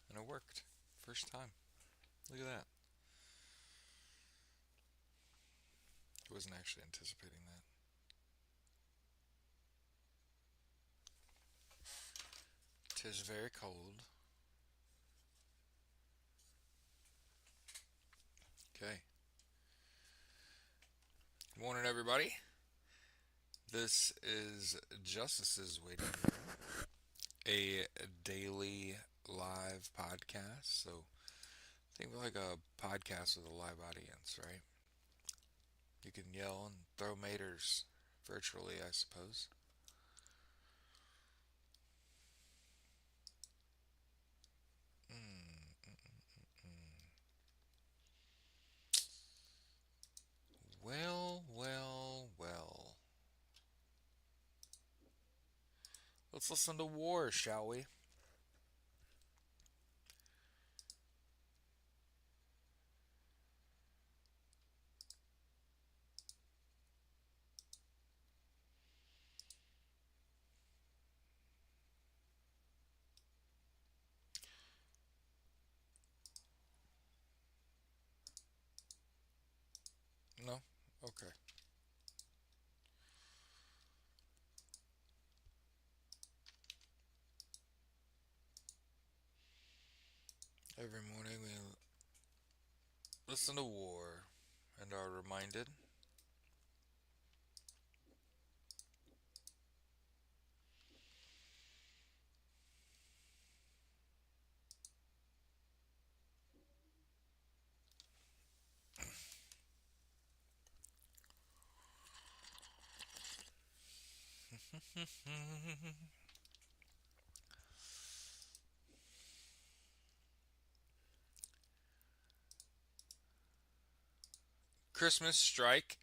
And it worked. First time. Look at that. I wasn't actually anticipating that. Tis very cold. Okay. Good morning, everybody. This is Justice's Waiting Room, a daily live podcast. So think of like a podcast with a live audience, right? You can yell and throw maters virtually, I suppose. Mm, mm, mm, mm. Well, well, well. Let's listen to War, shall we? No? Okay. Every morning we listen to War and are reminded. Christmas strike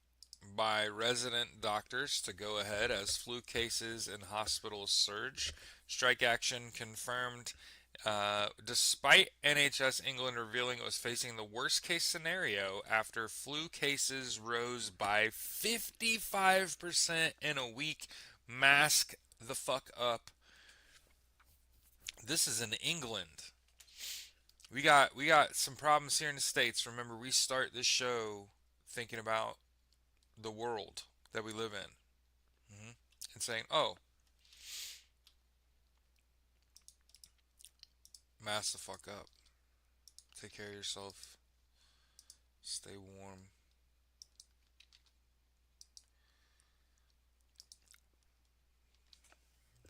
by resident doctors to go ahead as flu cases in hospitals surge. Strike action confirmed despite NHS England revealing it was facing the worst case scenario after flu cases rose by 55% in a week. Mask the fuck up. This is in England. We got some problems here in the States. Remember, we start this show thinking about the world that we live in, hmm and saying, "Oh, mask the fuck up. Take care of yourself. Stay warm."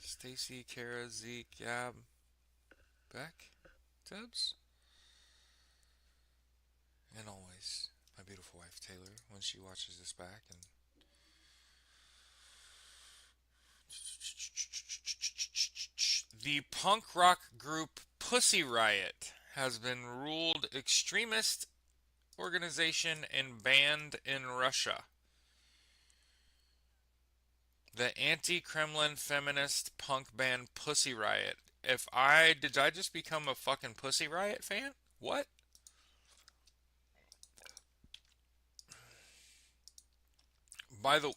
Stacy, Kara, Zeke, Gab, Beck, Debs, and always my beautiful wife Taylor when she watches this back. And the punk rock group Pussy Riot has been ruled extremist organization and banned in Russia. The anti-Kremlin feminist punk band Pussy Riot. If I did I just become a fucking Pussy Riot fan? What? By the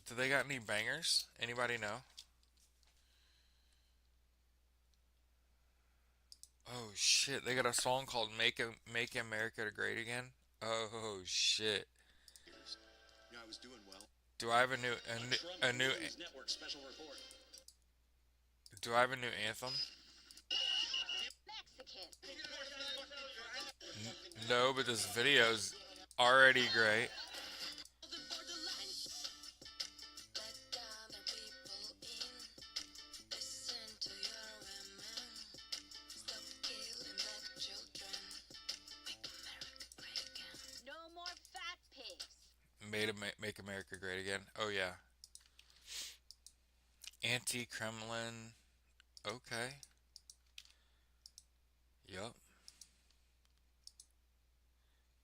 do they got any bangers? Anybody know? Oh shit, they got a song called Make America Great Again. Oh shit. Do I have a new do I have a new anthem? No, but this video's already great. Make America Great Again. Oh yeah. Anti-Kremlin. Okay. Yup.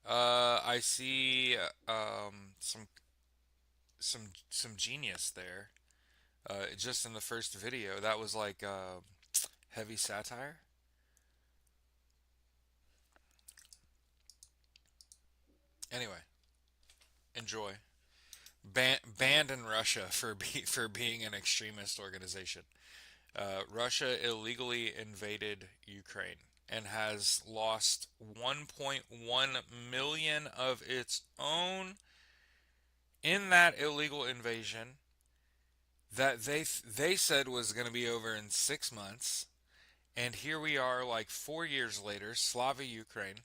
I see some genius there. Just in the first video, that was like heavy satire. Anyway, enjoy. Banned in Russia for being an extremist organization. Russia illegally invaded Ukraine and has lost 1.1 million of its own in that illegal invasion that they said was going to be over in 6 months. And here we are, like 4 years later, Slava Ukraine.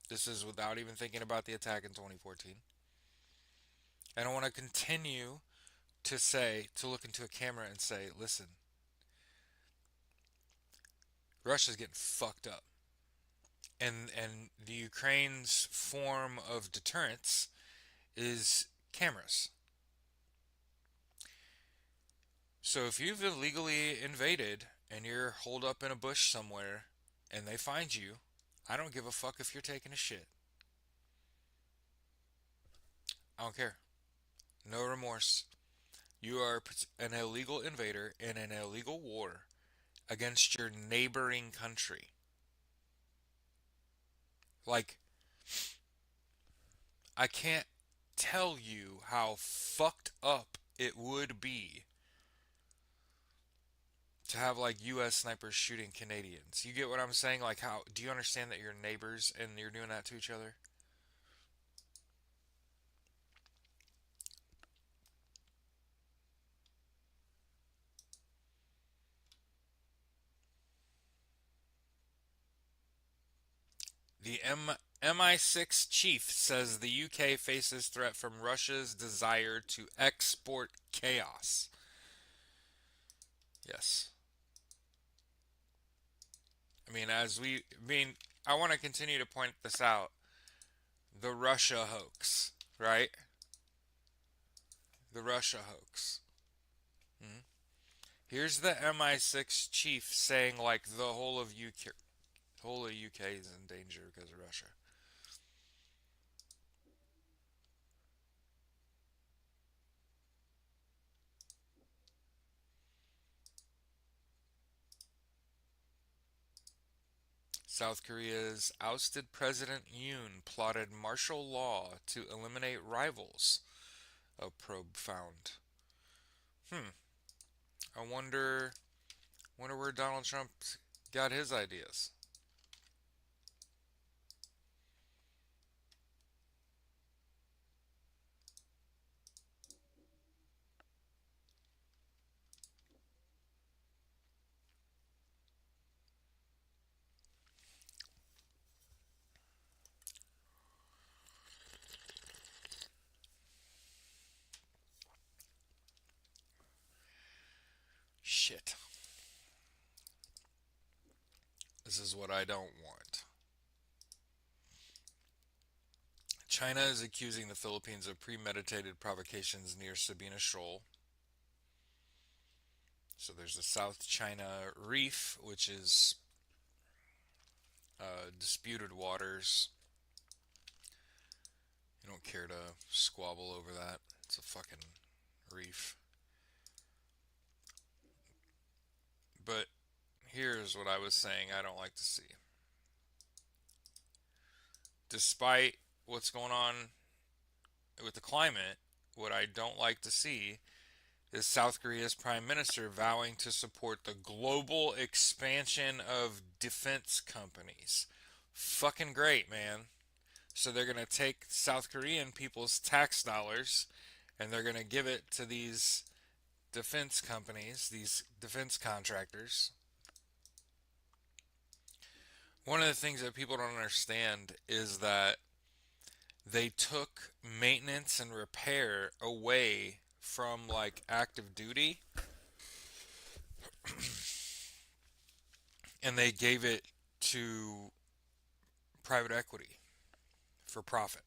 This is without even thinking about the attack in 2014. And I want to continue to say, to look into a camera and say, listen, Russia's getting fucked up. And the Ukraine's form of deterrence is cameras. So if you've illegally invaded and you're holed up in a bush somewhere and they find you, I don't give a fuck if you're taking a shit. I don't care. No remorse. You are an illegal invader in an illegal war against your neighboring country. Like, I can't tell you how fucked up it would be to have like US snipers shooting Canadians. You get what I'm saying? Like, how do you understand that you're neighbors and you're doing that to each other? The MI6 chief says the UK faces threat from Russia's desire to export chaos. Yes. I want to continue to point this out. The Russia hoax, right? The Russia hoax. Hmm. Here's the MI6 chief saying like the whole of UK is in danger because of Russia. South Korea's ousted President Yoon plotted martial law to eliminate rivals, a probe found. Hmm. I wonder where Donald Trump got his ideas. Shit. This is what I don't want. China is accusing the Philippines of premeditated provocations near Sabina Shoal. So there's the South China Reef, which is disputed waters. You don't care to squabble over that. It's a fucking reef. But here's what I was saying I don't like to see. Despite what's going on with the climate, what I don't like to see is South Korea's prime minister vowing to support the global expansion of defense companies. Fucking great, man. So they're going to take South Korean people's tax dollars and they're going to give it to these defense companies, these defense contractors. One of the things that people don't understand is that they took maintenance and repair away from like active duty and they gave it to private equity for profit.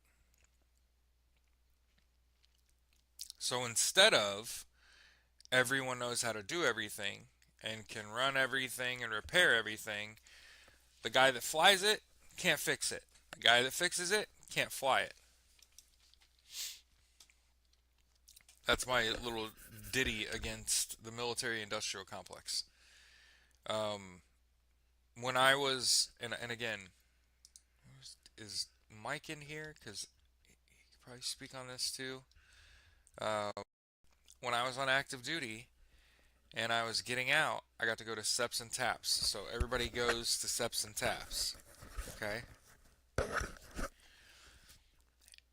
So instead of everyone knows how to do everything and can run everything and repair everything, the guy that flies it can't fix it. The guy that fixes it can't fly it. That's my little ditty against the military industrial complex. Um, when I was, and again, is Mike in here? Because he could probably speak on this too. Uh, when I was on active duty, and I was getting out, I got to go to Seps and Taps. So everybody goes to Seps and Taps, okay?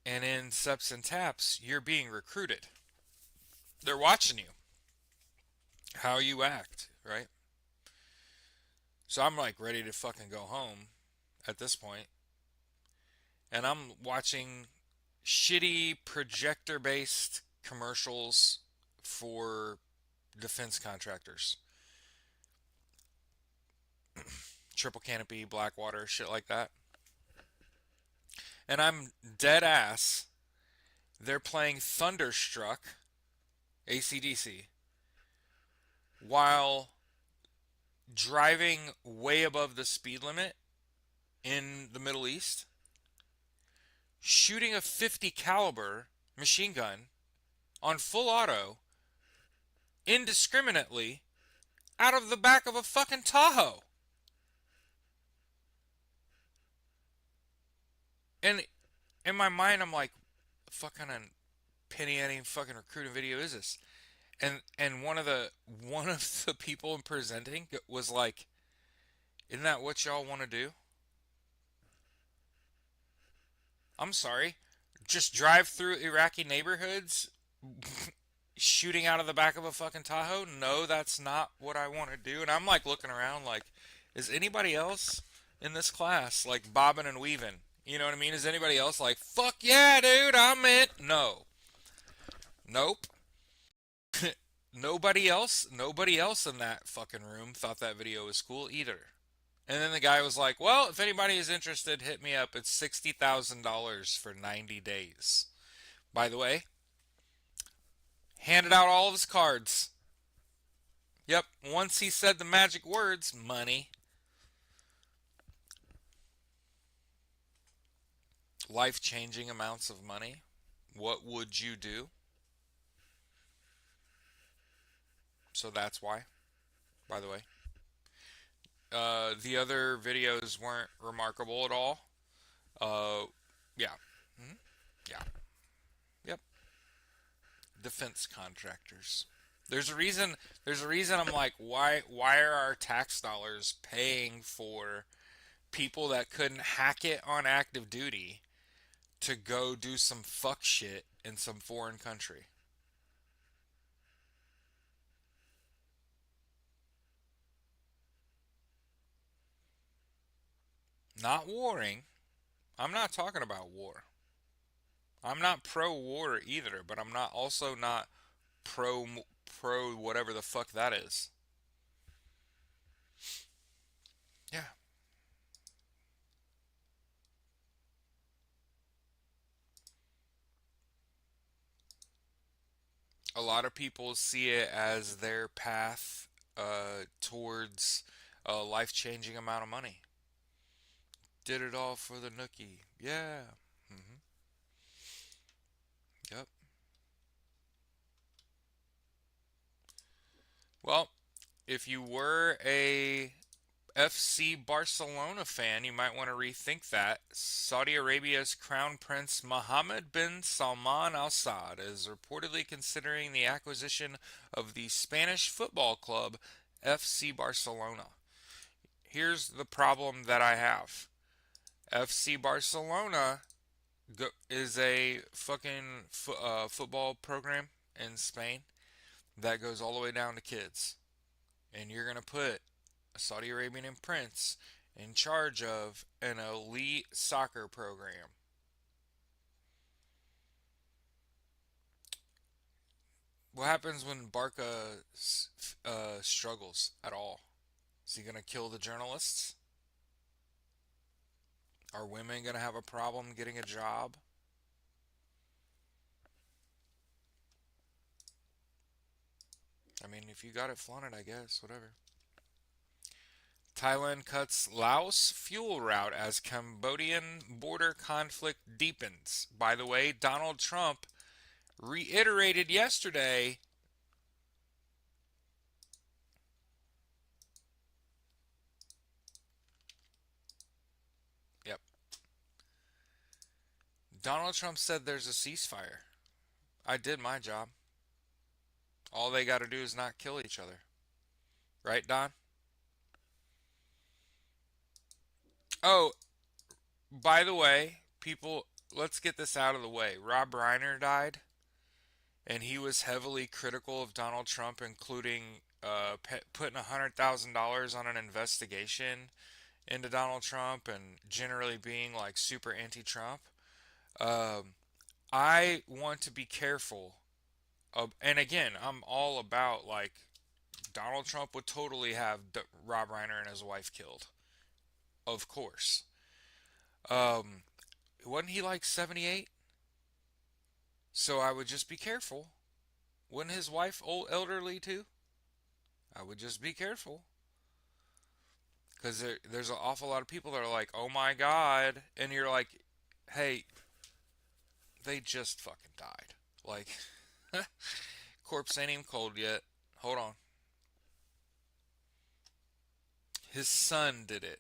And in Seps and Taps, you're being recruited. They're watching you, how you act, right? So I'm like ready to fucking go home at this point, and I'm watching shitty projector based commercials for defense contractors. Triple Canopy, Blackwater, shit like that. And I'm dead ass. They're playing Thunderstruck, AC/DC, while driving way above the speed limit in the Middle East, shooting a 50 caliber machine gun on full auto indiscriminately out of the back of a fucking Tahoe. And in my mind, I'm like, what kind of penny ante fucking recruiting video is this? And one of the people presenting was like, "Isn't that what y'all want to do?" I'm sorry, just drive through Iraqi neighborhoods, shooting out of the back of a fucking Tahoe? No, that's not what I want to do. And I'm like looking around, like, is anybody else in this class like bobbing and weaving? You know what I mean? Is anybody else like, fuck yeah, dude, I'm it? No, nope. Nobody else in that fucking room thought that video was cool either. And then the guy was like, "Well, if anybody is interested, hit me up. It's $60,000 for 90 days." By the way, handed out all of his cards. Yep, once he said the magic words, money, life-changing amounts of money. What would you do? So that's why, by the way. The other videos weren't remarkable at all. Uh, yeah. Mhm. Yeah. Yep. Defense contractors. There's a reason. There's a reason. I'm like, why are our tax dollars paying for people that couldn't hack it on active duty to go do some fuck shit in some foreign country? Not warring. I'm not talking about war. I'm not pro war either, but I'm not also not pro pro whatever the fuck that is. Yeah. A lot of people see it as their path towards a life-changing amount of money. Did it all for the nookie. Yeah. Hmm. Yep. Well, if you were a FC Barcelona fan, you might want to rethink that. Saudi Arabia's Crown Prince Mohammed bin Salman Al Saud is reportedly considering the acquisition of the Spanish football club FC Barcelona. Here's the problem that I have. FC Barcelona is a fucking football program in Spain that goes all the way down to kids. And you're going to put a Saudi Arabian prince in charge of an elite soccer program. What happens when Barca struggles at all? Is he going to kill the journalists? Are women going to have a problem getting a job? I mean, if you got it, flaunt it, I guess. Whatever. Thailand cuts Laos fuel route as Cambodian border conflict deepens. By the way, Donald Trump reiterated yesterday. Yep. Donald Trump said there's a ceasefire. I did my job. All they got to do is not kill each other. Right, Don? Oh, by the way, people, let's get this out of the way. Rob Reiner died, and he was heavily critical of Donald Trump, including putting $100,000 on an investigation into Donald Trump and generally being like super anti-Trump. Um, I want to be careful and again, I'm all about like Donald Trump would totally have Rob Reiner and his wife killed, of course. Um, wasn't he like 78? So I would just be careful. Wasn't his wife old, elderly too? I would just be careful because there's an awful lot of people that are like, "Oh my God," and you're like, "Hey, they just fucking died." Like, corpse ain't even cold yet. Hold on. His son did it.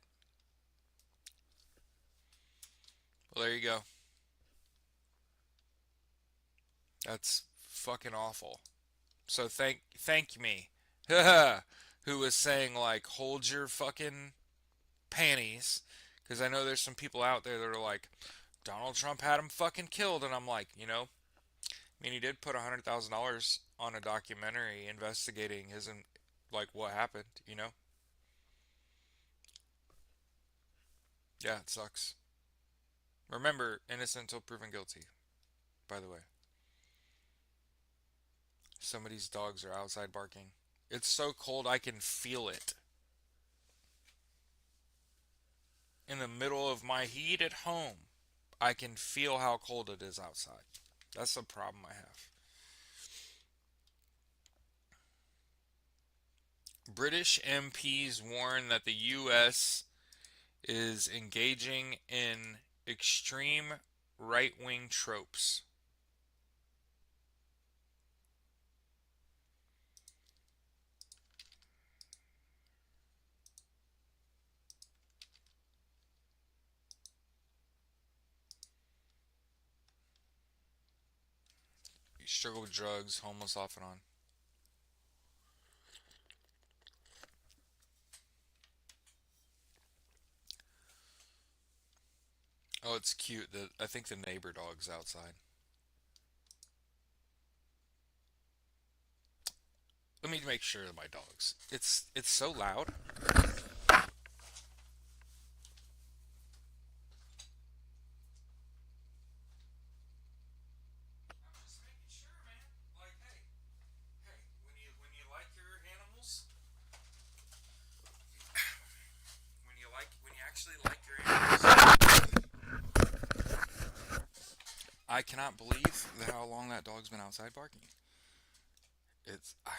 Well, there you go. That's fucking awful. So thank me, who was saying like hold your fucking panties, because I know there's some people out there that are like Donald Trump had him fucking killed, and I'm like, I mean he did put $100,000 on a documentary investigating his and like what happened, Yeah, it sucks. Remember, innocent until proven guilty. By the way, some of these dogs are outside barking. It's so cold I can feel it in the middle of my heat at home. I can feel how cold it is outside. That's the problem I have. British MPs warn that the US is engaging in extreme right wing tropes. You struggle with drugs, homeless off and on. Oh, it's cute. I think the neighbor dog's outside. Let me make sure of my dogs. It's so loud. I'm just making sure, man. Like, hey, when you like your animals, when you actually like your animals, I cannot believe how long that dog's been outside barking. It's I.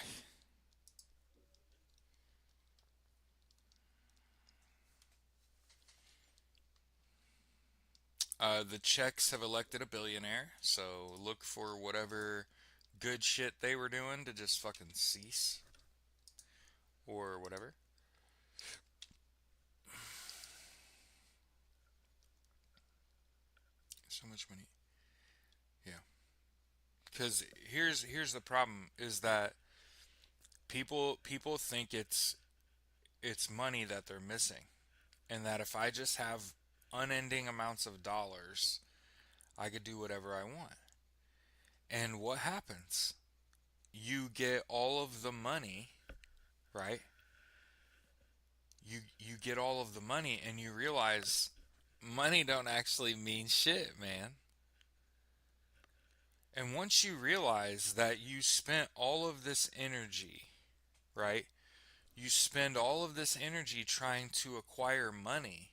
The Czechs have elected a billionaire, so look for whatever good shit they were doing to just fucking cease or whatever. So much money. Yeah. Because here's the problem is that people think it's money that they're missing, and that if I just have unending amounts of dollars, I could do whatever I want. And what happens? You get all of the money, right? You get all of the money and you realize money don't actually mean shit, man. And once you realize that you spent all of this energy, right? You spend all of this energy trying to acquire money.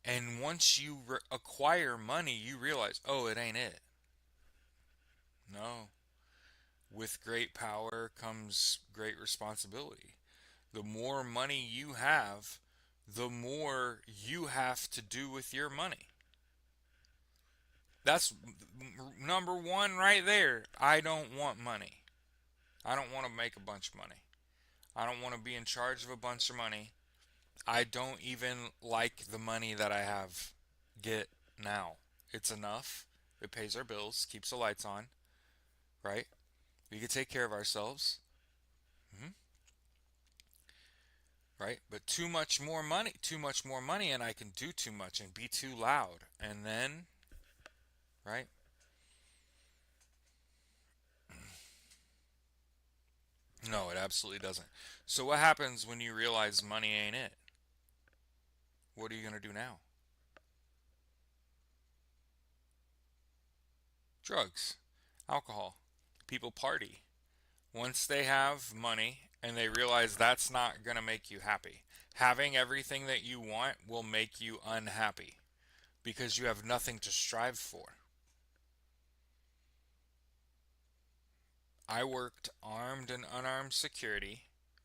And once you acquire money, you realize, oh, it ain't it. No. With great power comes great responsibility. The more money you have, the more you have to do with your money. That's number one right there. I don't want money. I don't want to make a bunch of money. I don't want to be in charge of a bunch of money. I don't even like the money that I have get now. It's enough. It pays our bills, keeps the lights on, right? We can take care of ourselves. Hmm. right? But too much more money, and I can do too much and be too loud. And then, right? No, it absolutely doesn't. So what happens when you realize money ain't it? What are you going to do now? Drugs, alcohol. People party. Once they have money and they realize that's not going to make you happy, having everything that you want will make you unhappy because you have nothing to strive for. I worked armed and unarmed security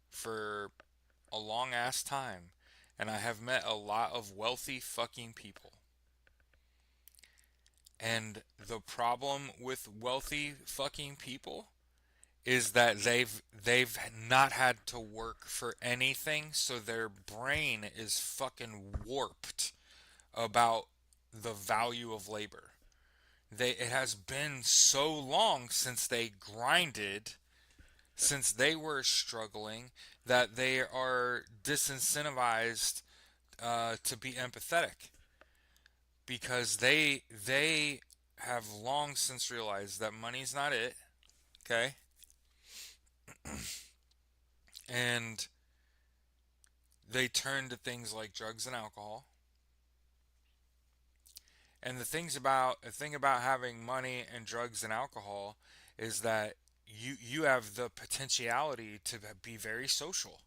for a long ass time, and I have met a lot of wealthy fucking people. And the problem with wealthy fucking people is that they've not had to work for anything, so their brain is fucking warped about the value of labor. It has been so long since they grinded, since they were struggling, that they are disincentivized to be empathetic because they have long since realized that money's not it. Okay, and they turn to things like drugs and alcohol. And the thing about having money and drugs and alcohol is that you have the potentiality to be very social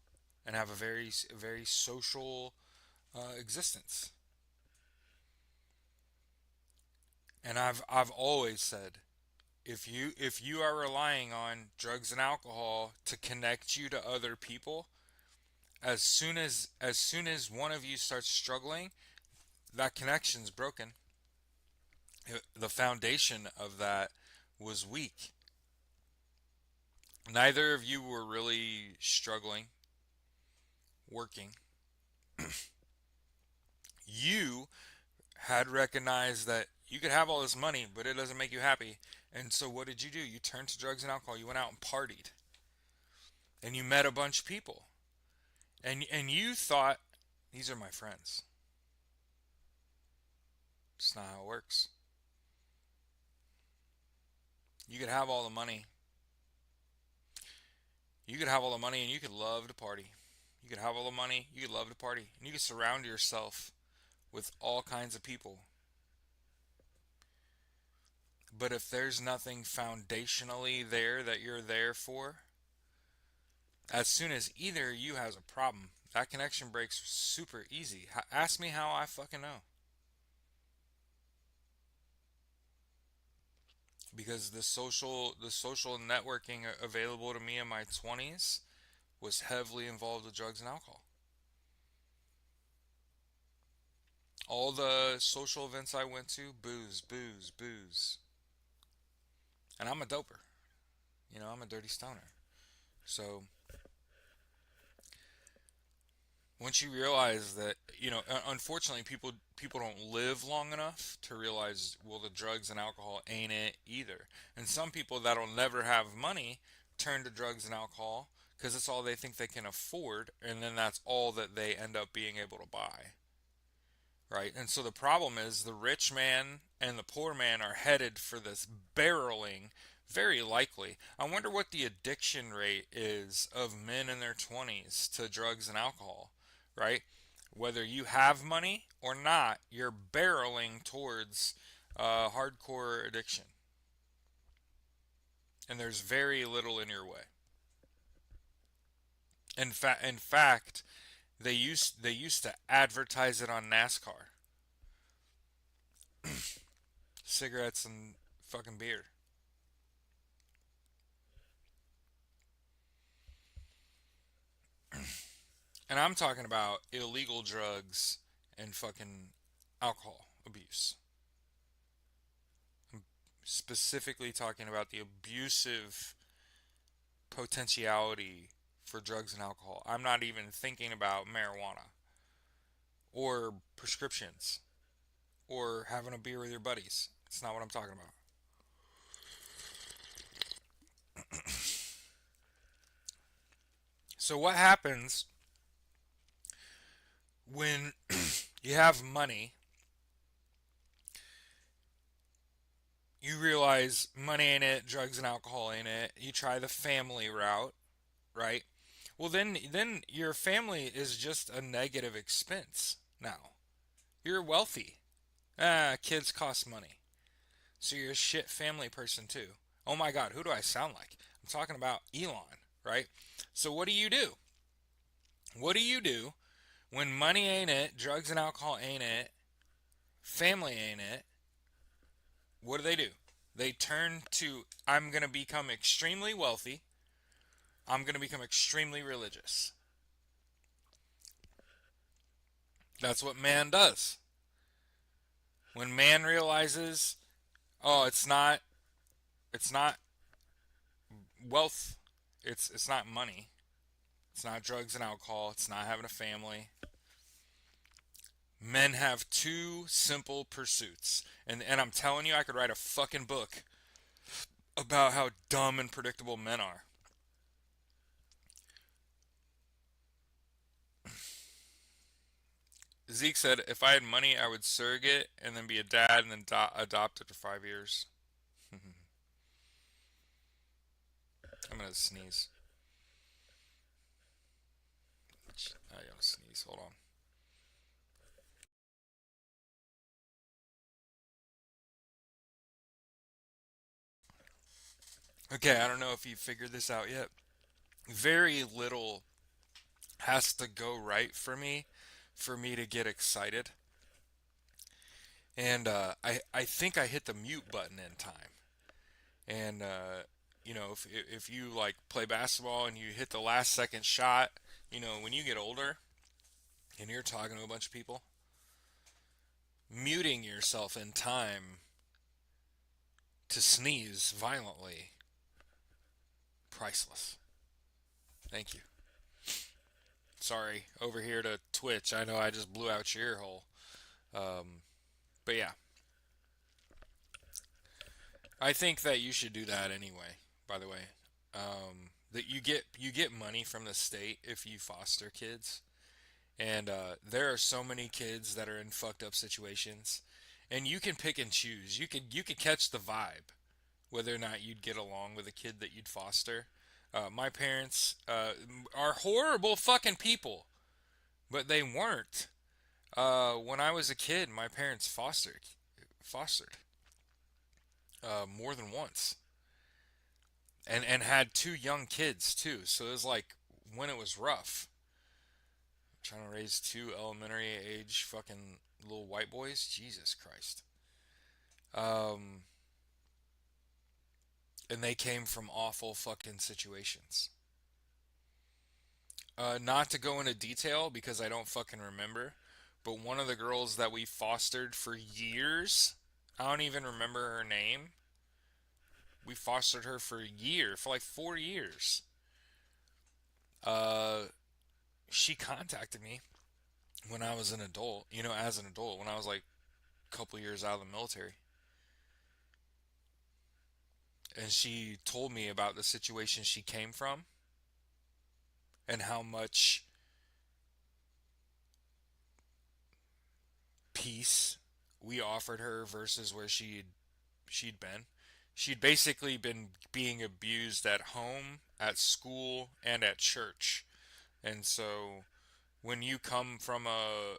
and have a very social existence. And I've always said, if you are relying on drugs and alcohol to connect you to other people, as soon as one of you starts struggling, that connection's broken. The foundation of that was weak. Neither of you were really struggling, working. You had recognized that you could have all this money, but it doesn't make you happy. And so what did you do? You turned to drugs and alcohol. You went out and partied. And you met a bunch of people. And you thought, these are my friends. It's not how it works. You could have all the money. You could have all the money and you could love to party. You could have all the money, you could love to party. And you could surround yourself with all kinds of people. But if there's nothing foundationally there that you're there for, as soon as either of you has a problem, that connection breaks super easy. Ask me how I fucking know. Because the social networking available to me in my 20s was heavily involved with drugs and alcohol. All the social events I went to, booze, booze, booze. And I'm a doper. You know, I'm a dirty stoner. So once you realize that, you know, unfortunately people don't live long enough to realize, well, the drugs and alcohol ain't it either. And some people that'll never have money turn to drugs and alcohol because it's all they think they can afford, and then that's all that they end up being able to buy. Right? And so the problem is the rich man and the poor man are headed for this barreling, very likely. I wonder what the addiction rate is of men in their 20s to drugs and alcohol, right? Whether you have money or not, you're barreling towards hardcore addiction. And there's very little in your way. In fact, they used to advertise it on NASCAR. Cigarettes and fucking beer. And I'm talking about illegal drugs and fucking alcohol abuse. I'm specifically talking about the abusive potentiality for drugs and alcohol. I'm not even thinking about marijuana or prescriptions or having a beer with your buddies. It's not what I'm talking about. So what happens when you have money, you realize money ain't it, drugs and alcohol ain't it. You try the family route, right? Well, then your family is just a negative expense now. You're wealthy. Kids cost money. So you're a shit family person too. Oh my God, who do I sound like? I'm talking about Elon, right? So what do you do? What do you do when money ain't it, drugs and alcohol ain't it, family ain't it? What do? They turn to, I'm going to become extremely wealthy. I'm going to become extremely religious. That's what man does. When man realizes, oh, it's not wealth, it's not money, it's not drugs and alcohol, it's not having a family. Men have two simple pursuits. And I'm telling you, I could write a fucking book about how dumb and predictable men are. Zeke said, if I had money, I would surrogate and then be a dad and then adopt after 5 years. I'm gonna sneeze. I gotta sneeze. Hold on. Okay, I don't know if you figured this out yet. Very little has to go right for me to get excited. And I think I hit the mute button in time. And if you like play basketball and you hit the last second shot, when you get older and you're talking to a bunch of people, muting yourself in time to sneeze violently, priceless. Thank you. Sorry, over here to Twitch. I know I just blew out your ear hole. Um, but yeah, I think that you should do that anyway. By the way, that you get money from the state if you foster kids, and there are so many kids that are in fucked up situations, and you can pick and choose. You could catch the vibe whether or not you'd get along with a kid that you'd foster. My parents are horrible fucking people, but they weren't. When I was a kid, my parents fostered more than once, and had two young kids too. So it was like when it was rough, trying to raise two elementary age fucking little white boys. Jesus Christ. Um, and they came from awful fucking situations. Not to go into detail because I don't fucking remember, but one of the girls that we fostered for years, I don't even remember her name. We fostered her for a year, for like 4 years. Uh, she contacted me when I was an adult, as an adult, when I was like a couple years out of the military. And she told me about the situation she came from and how much peace we offered her versus where she'd been. She'd basically been being abused at home, at school, and at church. And so when you come from a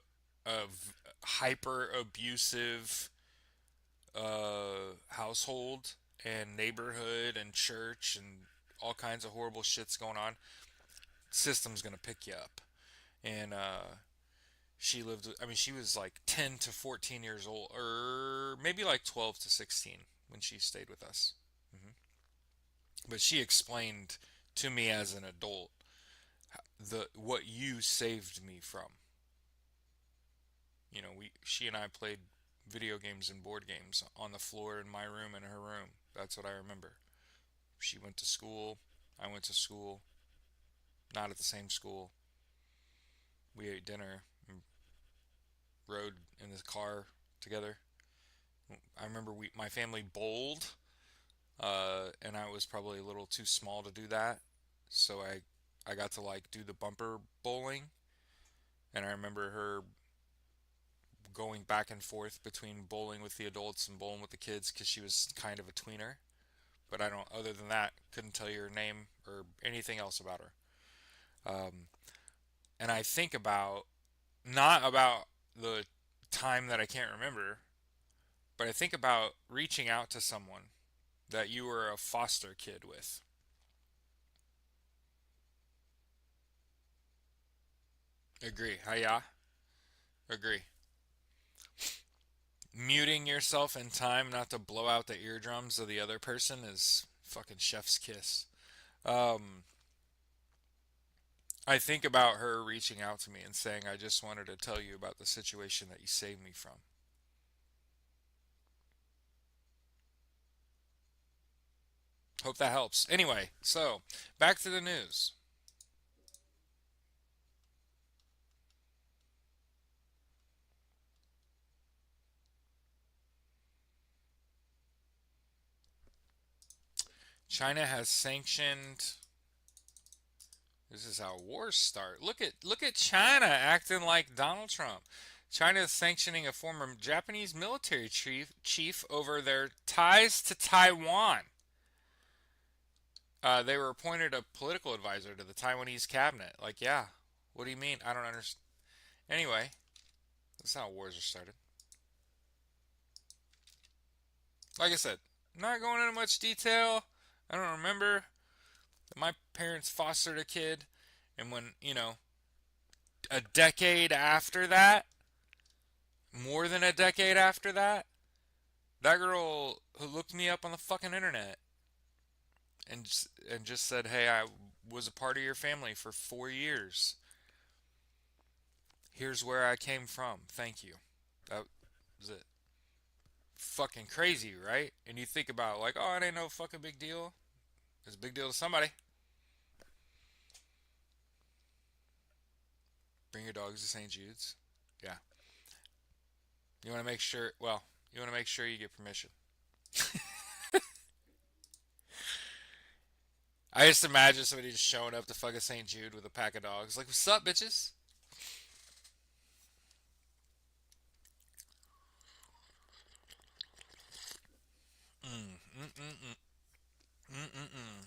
hyper abusive household and neighborhood and church and all kinds of horrible shits going on, system's gonna pick you up. And she lived. I mean, she was like 10 to 14 years old, or maybe like 12 to 16 when she stayed with us. Hmm. But she explained to me as an adult the what you saved me from. She and I played video games and board games on the floor in my room and her room. That's what I remember. She went to school. I went to school. Not at the same school. We ate dinner and rode in the car together. I remember my family bowled, and I was probably a little too small to do that, so I got to like do the bumper bowling, And I remember her going back and forth between bowling with the adults and bowling with the kids because she was kind of a tweener. But I don't, other than that, couldn't tell you her name or anything else about her. Um, and I think about, not about the time that I can't remember, but I think about reaching out to someone that you were a foster kid with. Agree. Hiya. Agree. Muting yourself in time not to blow out the eardrums of the other person is fucking chef's kiss. Um, I think about her reaching out to me and saying, I just wanted to tell you about the situation that you saved me from. Hope that helps. Anyway, so back to the news. China has sanctioned. This is how wars start. Look at China acting like Donald Trump. China is sanctioning a former Japanese military chief over their ties to Taiwan. They were appointed a political advisor to the Taiwanese cabinet. Like, yeah, what do you mean? I don't understand. Anyway, that's how wars are started. Like I said, not going into much detail. I don't remember. My parents fostered a kid, and when, a decade after that, more than a decade after that, that girl who looked me up on the fucking internet and just said, "Hey, I was a part of your family for 4 years. Here's where I came from. Thank you." That was it. Fucking crazy, right? And you think about like, oh, it ain't no fucking big deal. It's a big deal to somebody. Bring your dogs to St. Jude's. Yeah. You want to make sure. Well, you want to make sure you get permission. I just imagine somebody just showing up to fucking St. Jude with a pack of dogs. Like, what's up, bitches? Mm, mm, mm, mm, mm, mm, mm.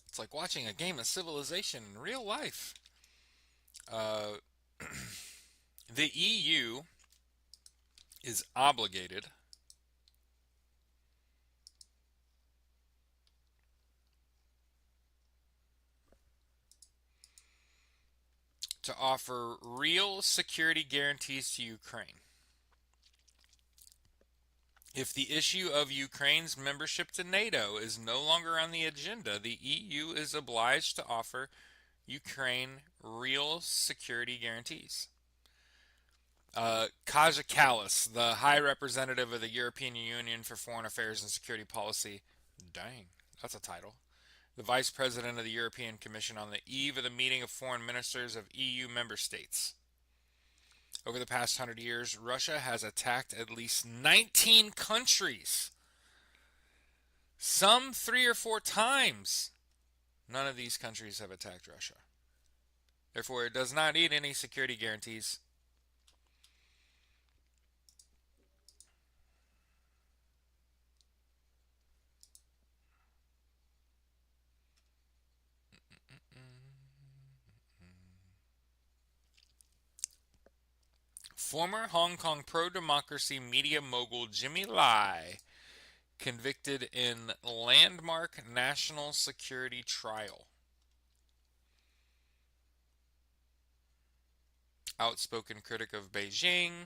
It's like watching a game of Civilization in real life. Uh, the EU is obligated to offer real security guarantees to Ukraine. If the issue of Ukraine's membership to NATO is no longer on the agenda, the EU is obliged to offer Ukraine real security guarantees. Kaja Kallas, the High Representative of the European Union for Foreign Affairs and Security Policy, dang, that's a title, the Vice President of the European Commission on the eve of the meeting of foreign ministers of EU member states. Over the past 100 years, Russia has attacked at least 19 countries, some 3 or 4 times. None of these countries have attacked Russia. Therefore, it does not need any security guarantees. Former Hong Kong pro-democracy media mogul Jimmy Lai convicted in landmark national security trial. Outspoken critic of Beijing.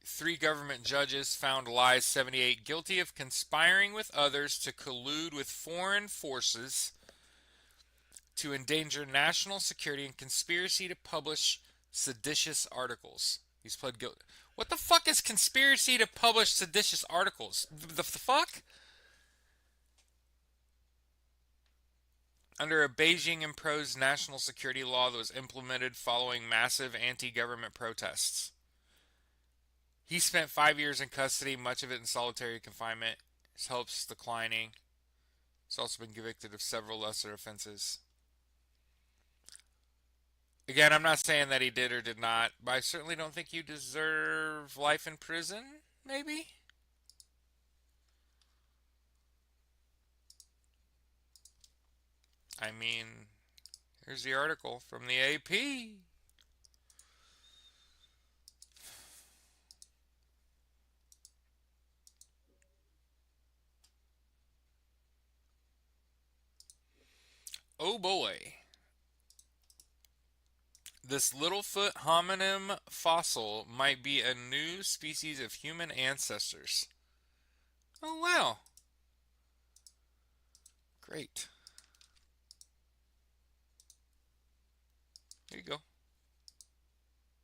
Three government judges found Lai 78 guilty of conspiring with others to collude with foreign forces to endanger national security and conspiracy to publish seditious articles. He's pled guilty. What the fuck is conspiracy to publish seditious articles? The fuck? Under a Beijing imposed national security law that was implemented following massive anti government protests. He spent 5 years in custody, much of it in solitary confinement. His health's declining. He's also been convicted of several lesser offenses. Again, I'm not saying that he did or did not, but I certainly don't think you deserve life in prison, maybe? I mean, here's the article from the AP. Oh boy. This Littlefoot hominin fossil might be a new species of human ancestors. Oh wow. Great. Here you go.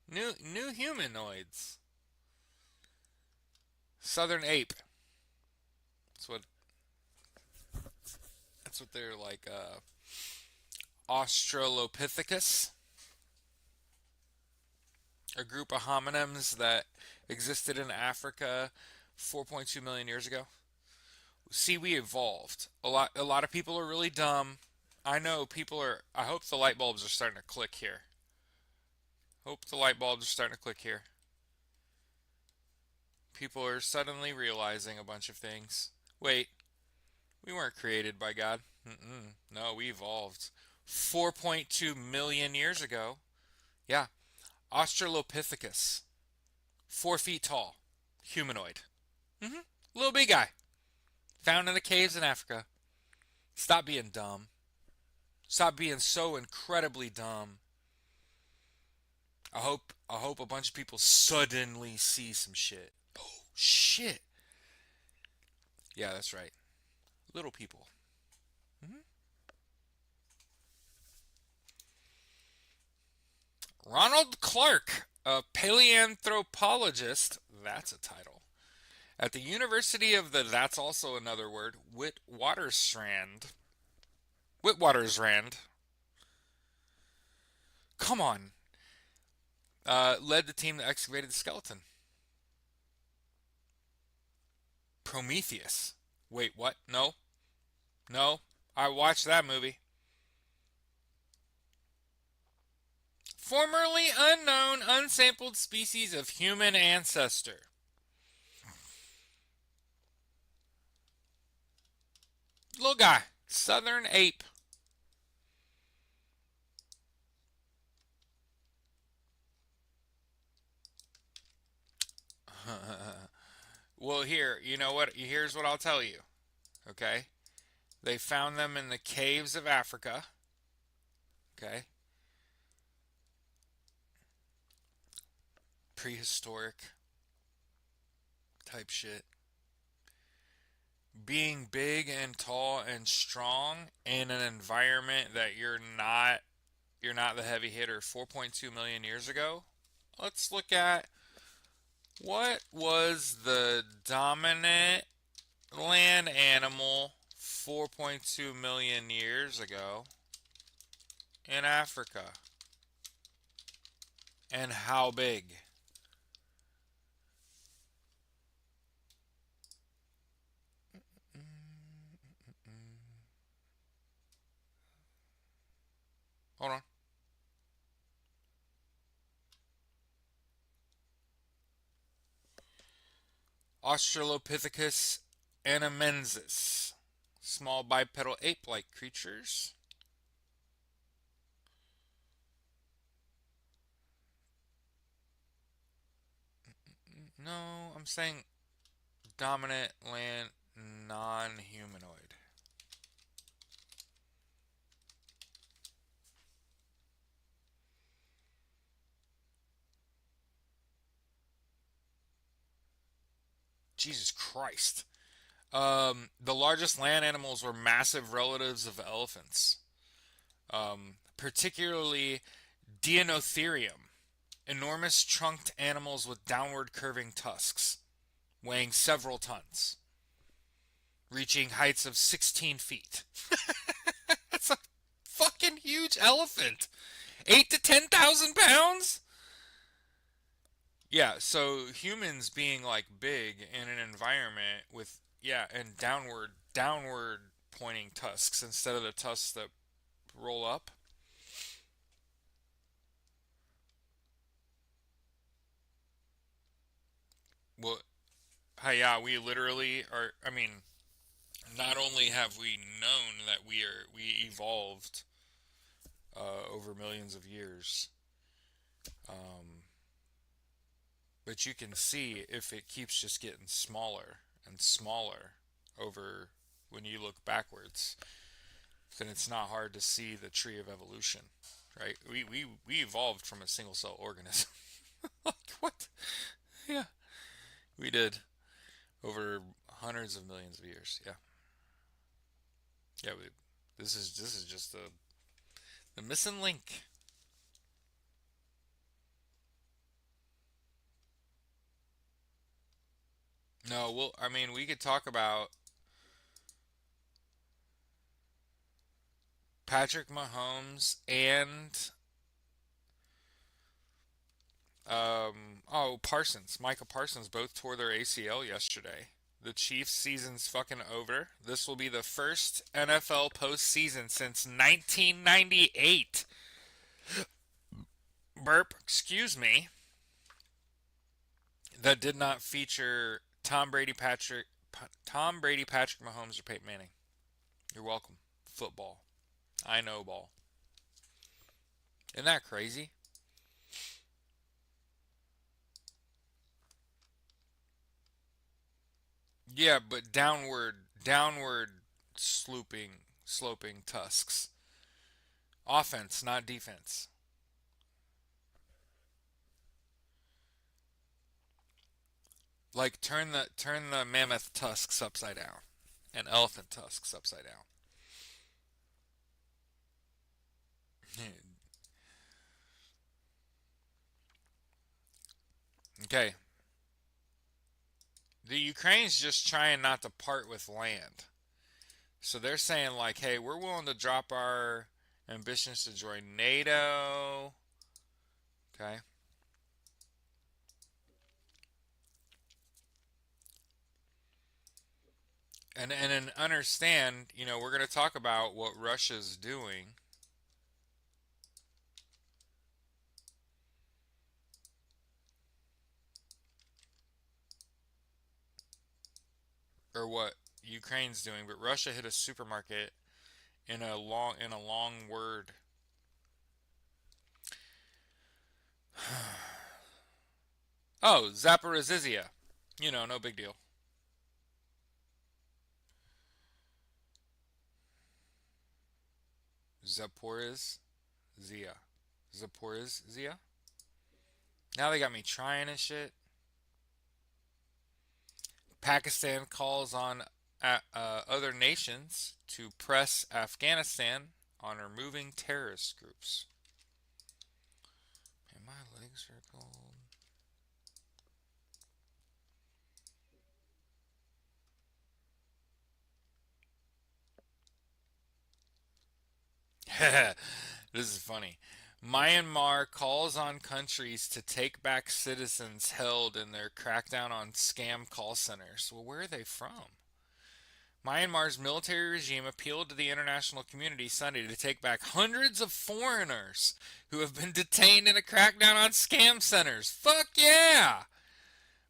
New humanoids. Southern ape. That's what they're like. Australopithecus, a group of hominins that existed in Africa 4.2 million years ago. See, we evolved. A lot of people are really dumb. I know people are. I hope the light bulbs are starting to click here. Hope the light bulbs are starting to click here. People are suddenly realizing a bunch of things. Wait, we weren't created by God. No, we evolved 4.2 million years ago. Yeah, Australopithecus, 4 feet tall, humanoid. Little big guy, found in the caves in Africa. Stop being dumb. Stop being so incredibly dumb. I hope a bunch of people suddenly see some shit. Oh shit. Yeah, that's right. Little people. Mm-hmm. Ronald Clark, a paleanthropologist, that's a title, at the University of the, that's also another word, Witwatersrand. Witwatersrand. Come on. Led the team that excavated the skeleton. Prometheus. Wait, what? No. No. I watched that movie. Formerly unknown, unsampled species of human ancestor. Little guy. Southern ape. Well, here, you know what? Here's what I'll tell you. Okay? They found them in the caves of Africa. Okay? Prehistoric type shit. Being big and tall and strong in an environment that you're not the heavy hitter 4.2 million years ago. Let's look at what was the dominant land animal 4.2 million years ago in Africa, and how big? Hold on. Australopithecus anamensis. Small bipedal ape-like creatures. No, I'm saying dominant land non-humanoid. Jesus Christ. The largest land animals were massive relatives of elephants, particularly Deinotherium, enormous trunked animals with downward curving tusks, weighing several tons, reaching heights of 16 feet. That's a fucking huge elephant. 8 to 10,000 pounds? Yeah, so humans being like big in an environment with, yeah, and downward pointing tusks instead of the tusks that roll up. Well, hi, yeah, we literally are. I mean, not only have we known that we evolved over millions of years, um, but you can see if it keeps just getting smaller and smaller over when you look backwards, then it's not hard to see the tree of evolution, right? We evolved from a single cell organism. Like, what? Yeah, we did over hundreds of millions of years. Yeah, yeah. This is just the missing link. No, well, I mean, we could talk about Patrick Mahomes and Parsons, Micah Parsons both tore their ACL yesterday. The Chiefs' season's fucking over. This will be the first NFL postseason since 1998. Burp, excuse me. That did not feature Tom Brady, Patrick Mahomes, or Peyton Manning. You're welcome. Football. I know ball. Isn't that crazy? Yeah, but downward sloping tusks. Offense, not defense. Like turn the mammoth tusks upside down, and elephant tusks upside down. Okay, the Ukraine's just trying not to part with land, so they're saying like, hey, we're willing to drop our ambitions to join NATO. Okay, and then understand, we're gonna talk about what Russia's doing, or what Ukraine's doing, but Russia hit a supermarket in a long word. Oh, Zaporizhzhia. No big deal. Zaporizhzhia. Zaporizhzhia. Now they got me trying and shit. Pakistan calls on other nations to press Afghanistan on removing terrorist groups. Man, my legs are cold. This is funny. Myanmar calls on countries to take back citizens held in their crackdown on scam call centers. Well, where are they from? Myanmar's military regime appealed to the international community Sunday to take back hundreds of foreigners who have been detained in a crackdown on scam centers. Fuck yeah!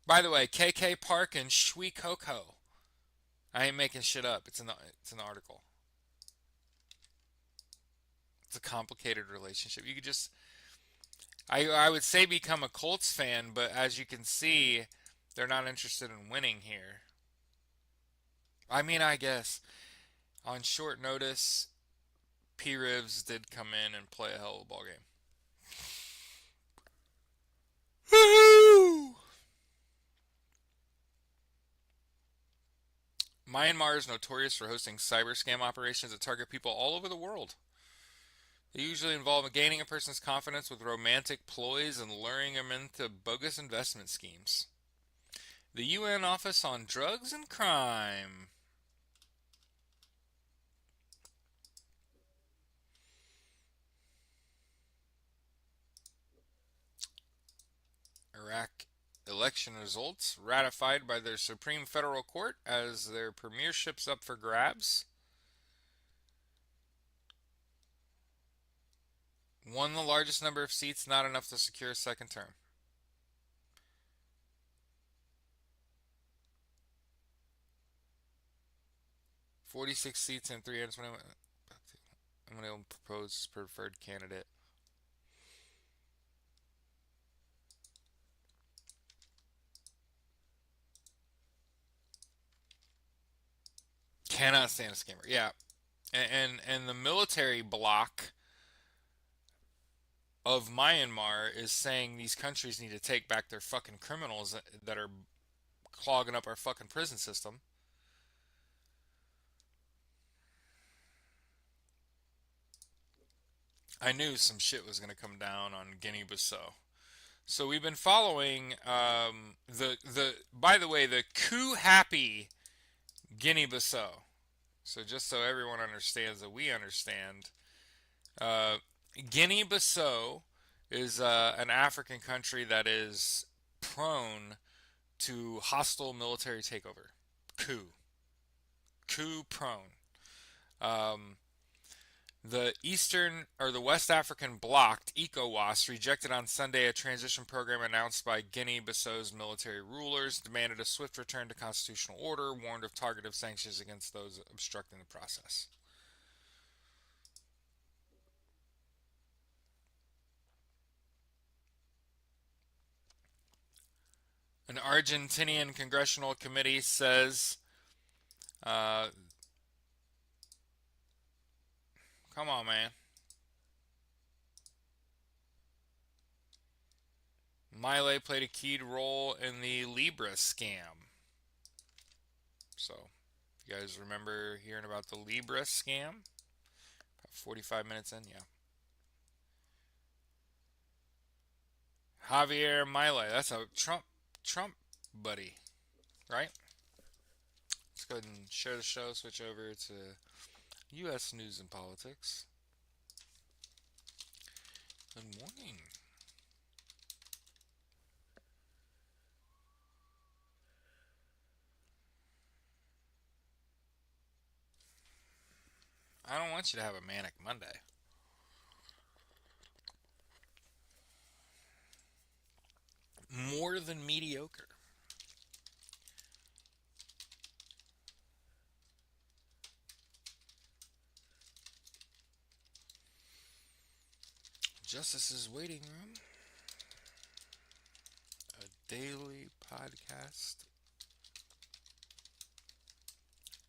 By the way, KK Park and Shui Koko. I ain't making shit up. It's in the article. It's a complicated relationship. You could just I would say become a Colts fan, but as you can see, they're not interested in winning here. I mean, I guess on short notice, P. Rivs did come in and play a hell of a ball game. Myanmar is notorious for hosting cyber scam operations that target people all over the world. They usually involve gaining a person's confidence with romantic ploys and luring them into bogus investment schemes. The UN Office on Drugs and Crime. Iraq election results ratified by their Supreme Federal Court as their premiership's up for grabs. Won the largest number of seats, not enough to secure a second term. "46 seats and 320. I'm going to propose preferred candidate." Cannot stand a scammer. Yeah, and the military bloc of Myanmar is saying these countries need to take back their fucking criminals that are clogging up our fucking prison system. I knew some shit was going to come down on Guinea-Bissau. So we've been following the by the way, the coup happy Guinea-Bissau. So just so everyone understands that we understand, uh, Guinea-Bissau is an African country that is prone to hostile military takeover. Coup. Coup prone. Um, the Eastern or the West African bloc, ECOWAS, rejected on Sunday a transition program announced by Guinea-Bissau's military rulers, demanded a swift return to constitutional order, warned of targeted sanctions against those obstructing the process. An Argentinian congressional committee says, uh, come on, man. Milei played a key role in the Libra scam. So, you guys remember hearing about the Libra scam? About 45 minutes in, yeah. Javier Milei, that's a Trump buddy, right? Let's go ahead and share the show, switch over to U.S. news and politics. Good morning. I don't want you to have a manic Monday. More than mediocre. Justice's Waiting Room, a daily podcast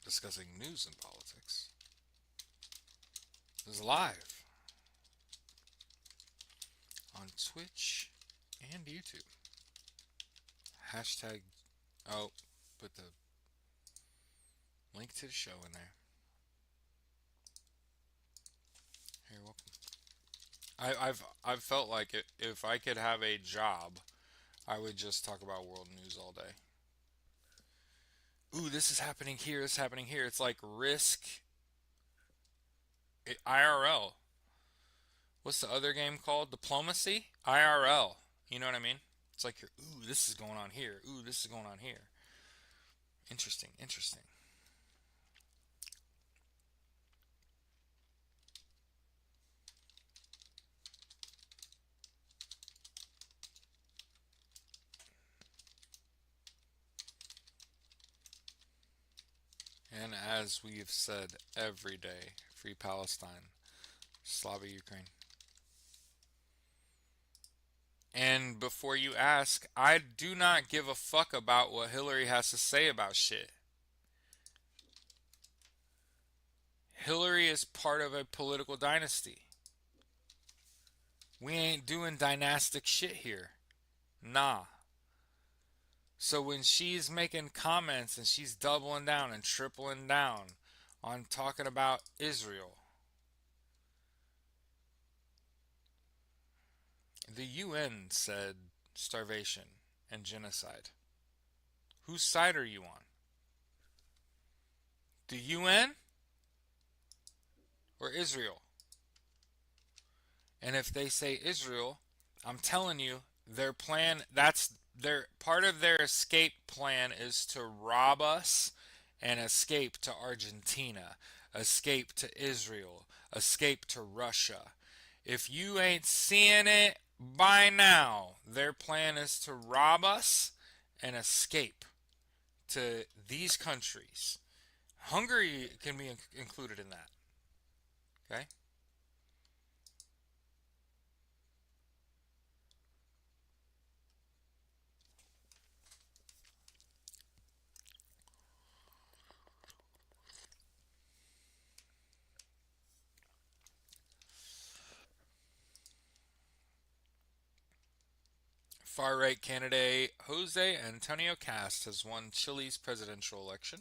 discussing news and politics, is live on Twitch and YouTube. Hashtag, oh, put the link to the show in there. You're welcome. I've felt like it, if I could have a job, I would just talk about world news all day. Ooh, this is happening here. This is happening here. It's like Risk IRL. What's the other game called? Diplomacy IRL. You know what I mean? It's like you're, ooh, this is going on here. Ooh, this is going on here. Interesting, interesting. And as we've said every day, free Palestine, Slava Ukraine. And before you ask, I do not give a fuck about what Hillary has to say about shit. Hillary is part of a political dynasty. We ain't doing dynastic shit here. Nah. So when she's making comments and she's doubling down and tripling down on talking about Israel, the UN said starvation and genocide. Whose side are you on? The UN or Israel? And if they say Israel, I'm telling you, their plan, that's their part of their escape plan is to rob us and escape to Argentina, escape to Israel, escape to Russia. If you ain't seeing it by now, their plan is to rob us and escape to these countries. Hungary can be included in that. Okay? Far right candidate Jose Antonio Cast has won Chile's presidential election.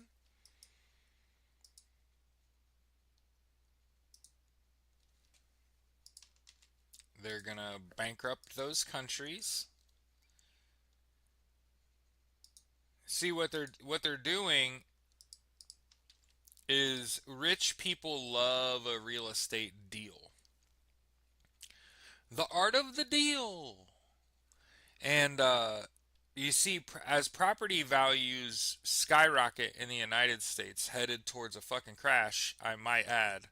They're going to bankrupt those countries. See what they're doing is rich people love a real estate deal. The art of the deal. And you see, as property values skyrocket in the United States, headed towards a fucking crash, I might add,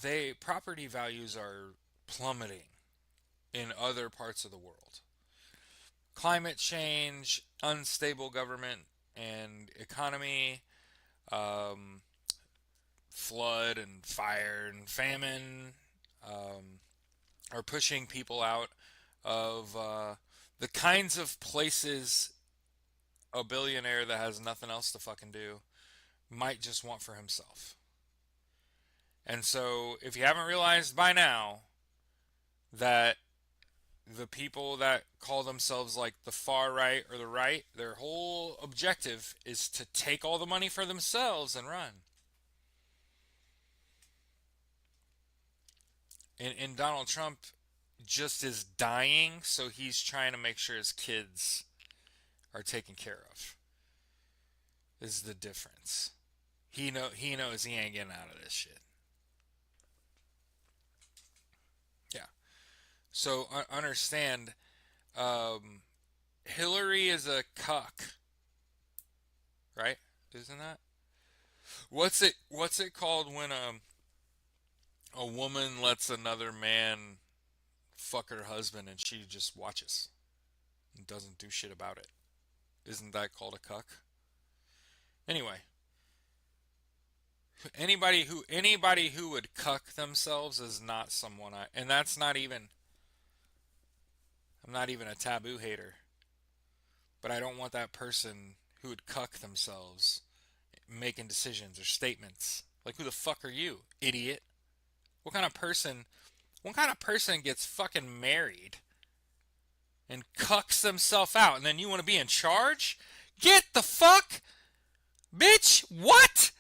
they property values are plummeting in other parts of the world. Climate change, unstable government and economy, um, flood and fire and famine are pushing people out of the kinds of places a billionaire that has nothing else to fucking do might just want for himself. And so, if you haven't realized by now that the people that call themselves like the far right or the right, their whole objective is to take all the money for themselves and run. And Donald Trump just is dying, so he's trying to make sure his kids are taken care of. Is the difference. He knows he ain't getting out of this shit. Yeah. So understand, um, Hillary is a cuck, right? Isn't that? What's it called when a woman lets another man fuck her husband and she just watches and doesn't do shit about it? Isn't that called a cuck? Anyway, anybody who would cuck themselves is not someone and that's not even I'm not even a taboo hater, but I don't want that person who would cuck themselves making decisions or statements. Like, who the fuck are you, idiot? What kind of person what kind of person gets fucking married and cucks themselves out and then you want to be in charge? Get the fuck, bitch, what?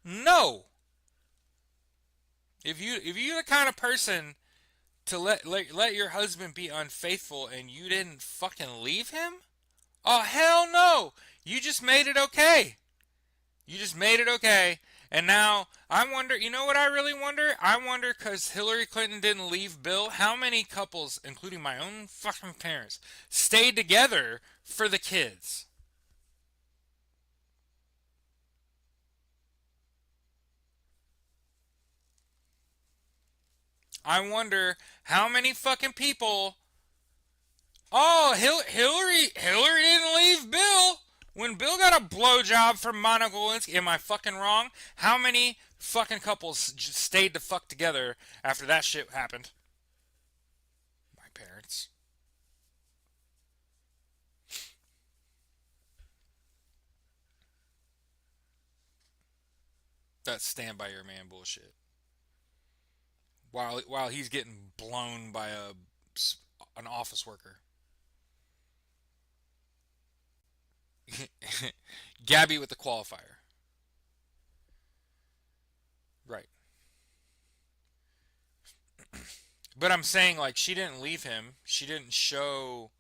No. If you're the kind of person to let your husband be unfaithful and you didn't fucking leave him? Oh hell no. You just made it okay. You just made it okay. And now I wonder, you know what I really wonder? I wonder cuz Hillary Clinton didn't leave Bill, how many couples, including my own fucking parents, stayed together for the kids? I wonder how many fucking people. Oh, Hillary didn't leave Bill. When Bill got a blowjob from Monica Lewinsky, am I fucking wrong? How many fucking couples just stayed to fuck together after that shit happened? My parents. That stand by your man bullshit. While he's getting blown by an office worker. Gabby with the qualifier. Right. But I'm saying, like, she didn't leave him. She didn't show,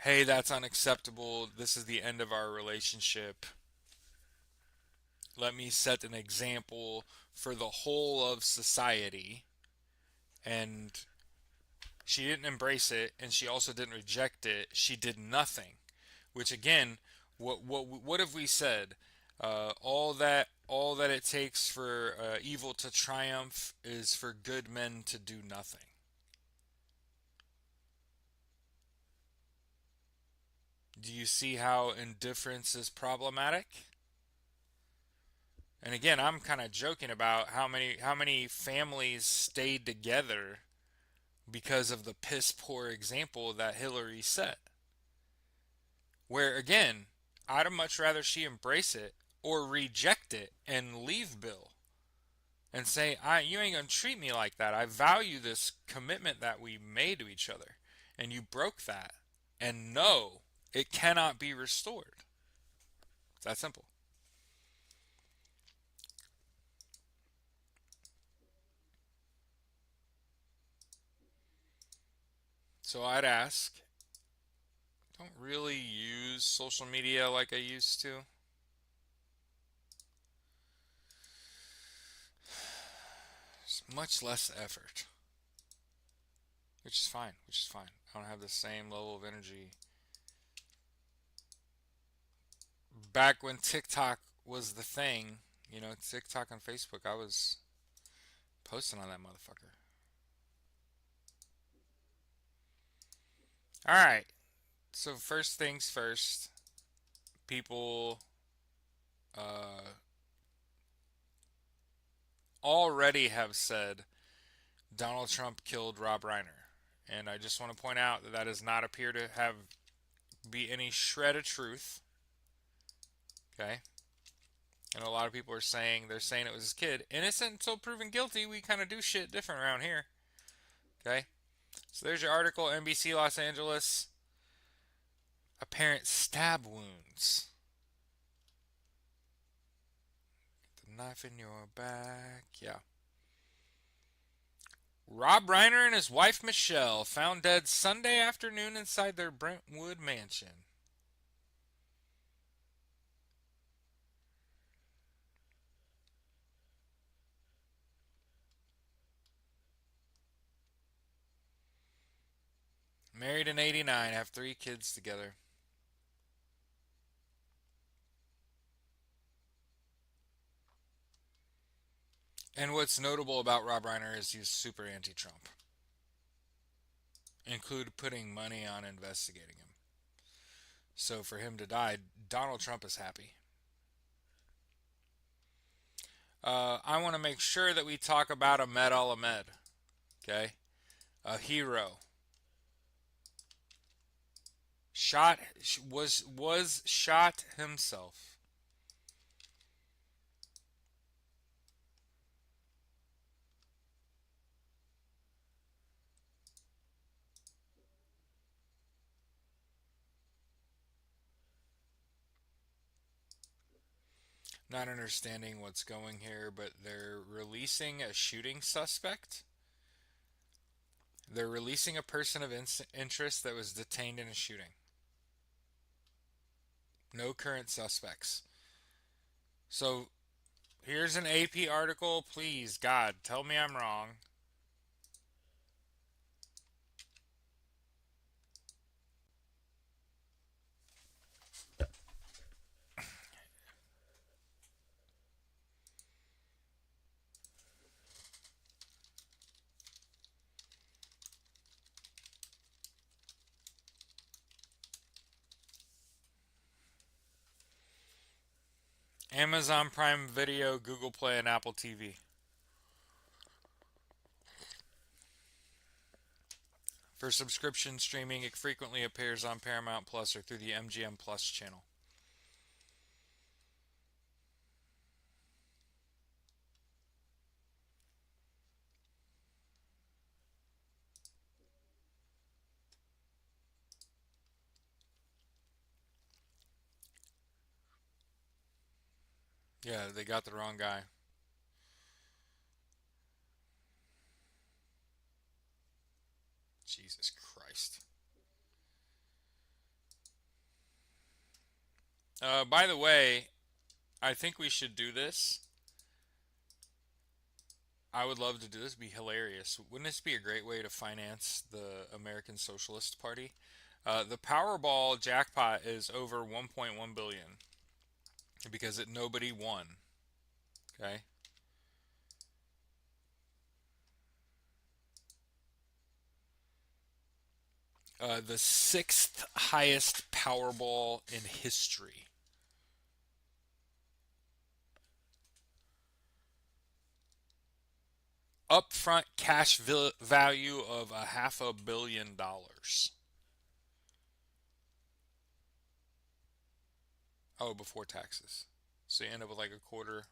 hey, that's unacceptable. This is the end of our relationship. Let me set an example for the whole of society. And she didn't embrace it, and she also didn't reject it. She did nothing. Which again, what have we said? all that it takes for evil to triumph is for good men to do nothing. Do you see how indifference is problematic? And again, I'm kind of joking about how many families stayed together because of the piss poor example that Hillary set. Where again, I'd much rather she embrace it or reject it and leave Bill and say, you ain't gonna treat me like that. I value this commitment that we made to each other, and you broke that. And no, it cannot be restored. It's that simple. So I'd ask, don't really use social media like I used to. It's much less effort, which is fine. Which is fine. I don't have the same level of energy. Back when TikTok was the thing, TikTok and Facebook, I was posting on that motherfucker. All right. So first things first, people uh, already have said Donald Trump killed Rob Reiner, and I just want to point out that does not appear to be any shred of truth. Okay, and a lot of people are saying it was his kid, innocent until proven guilty. We kind of do shit different around here. Okay, so there's your article, NBC Los Angeles. Apparent stab wounds. The knife in your back. Yeah. Rob Reiner and his wife Michelle found dead Sunday afternoon inside their Brentwood mansion. Married in 89, have 3 kids together. And what's notable about Rob Reiner is he's super anti-Trump. Include putting money on investigating him. So for him to die, Donald Trump is happy. I want to make sure that we talk about Ahmed Al-Ahmed. Okay? A hero. Was shot himself. Not understanding what's going here, but they're releasing a shooting suspect. They're releasing a person of interest that was detained in a shooting. No current suspects. So here's an AP article. Please, God, tell me I'm wrong. Amazon Prime Video, Google Play, and Apple TV. For subscription streaming, it frequently appears on Paramount Plus or through the MGM Plus channel. Yeah, they got the wrong guy. Jesus Christ. By the way, I think we should do this. I would love to do this. It'd be hilarious. Wouldn't this be a great way to finance the American Socialist Party? The Powerball jackpot is over 1.1 billion because nobody won. Okay. The sixth highest Powerball in history. Upfront cash value of a $500 million. Oh, before taxes. So you end up with like a quarter.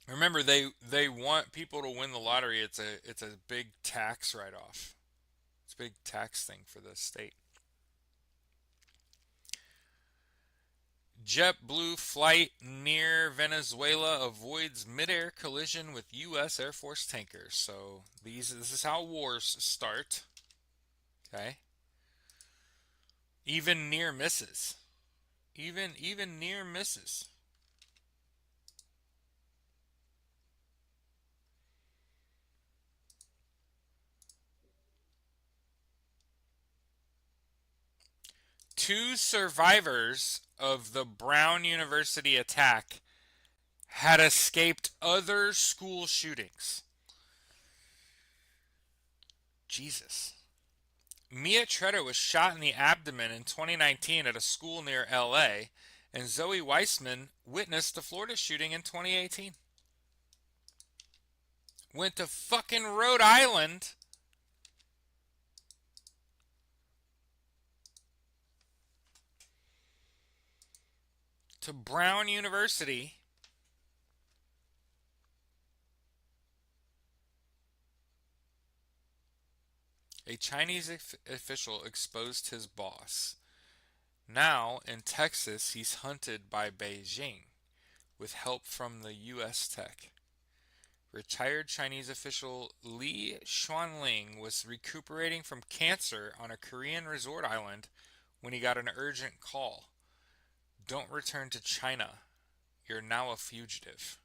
Remember, they want people to win the lottery. It's a big tax write off. It's a big tax thing for the state. JetBlue flight near Venezuela avoids midair collision with U.S. Air Force tankers. So this is how wars start. Okay. Even near misses. Even near misses. Two survivors of the Brown University attack had escaped other school shootings. Jesus. Mia Tretter was shot in the abdomen in 2019 at a school near LA, and Zoe Weissman witnessed the Florida shooting in 2018. Went to fucking Rhode Island to Brown University. A Chinese official exposed his boss. Now, in Texas, he's hunted by Beijing with help from the U.S. tech. Retired Chinese official Li Xuanling was recuperating from cancer on a Korean resort island when he got an urgent call. Don't return to China. You're now a fugitive.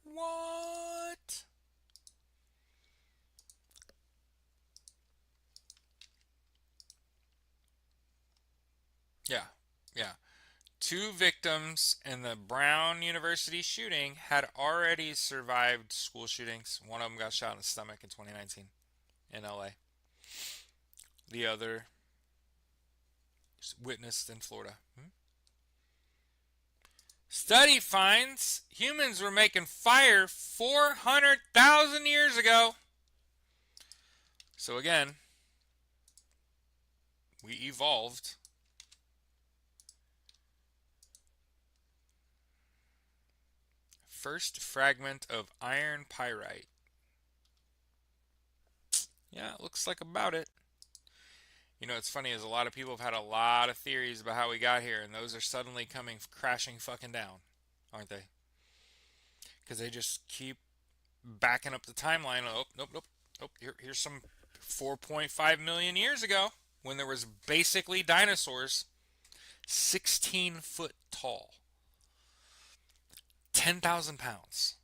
What? Yeah, yeah. Two victims in the Brown University shooting had already survived school shootings. One of them got shot in the stomach in 2019 in LA. The other witnessed in Florida. Study finds humans were making fire 400,000 years ago. So again, we evolved. First fragment of iron pyrite. Yeah, it looks like about it. You know, what's funny is a lot of people have had a lot of theories about how we got here, and those are suddenly coming crashing fucking down, aren't they? Because they just keep backing up the timeline. Oh, nope, nope, nope. Here's some 4.5 million years ago when there was basically dinosaurs, 16 foot tall, 10,000 pounds.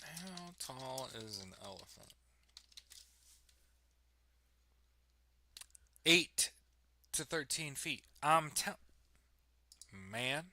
How tall is an elephant? 8 to 13 feet. Man.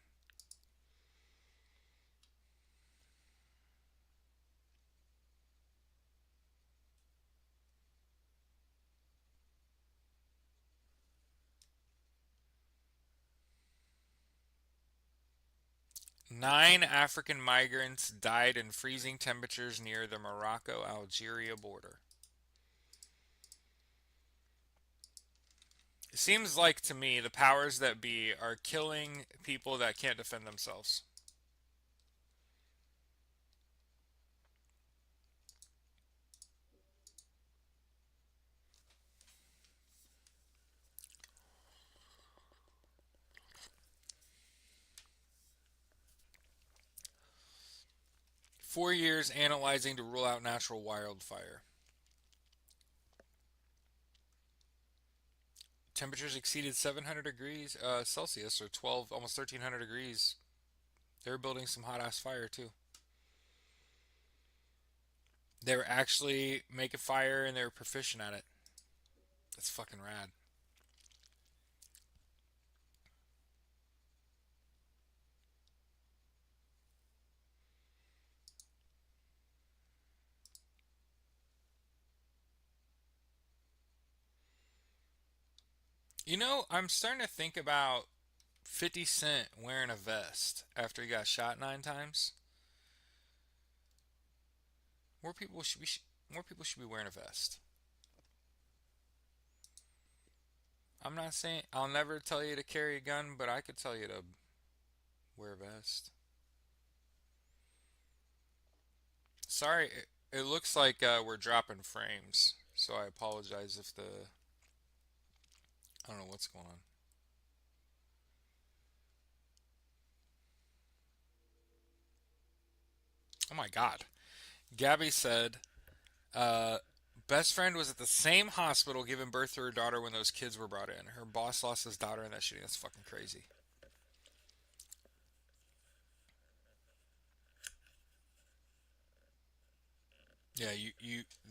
9 African migrants died in freezing temperatures near the Morocco-Algeria border. It seems like to me the powers that be are killing people that can't defend themselves. 4 years analyzing to rule out natural wildfire. Temperatures exceeded 700 degrees Celsius, or 12, almost 1300 degrees. They were building some hot ass fire too. They were actually making fire and they were proficient at it. That's fucking rad. You know, I'm starting to think about 50 Cent wearing a vest after he got shot 9 times. More people should be more people should be wearing a vest. I'm not saying I'll never tell you to carry a gun, but I could tell you to wear a vest. Sorry, it looks like we're dropping frames, so I apologize if the I don't know what's going on. Oh my God. Gabby said, uh, best friend was at the same hospital giving birth to her daughter when those kids were brought in. Her boss lost his daughter in that shooting. That's fucking crazy. Yeah,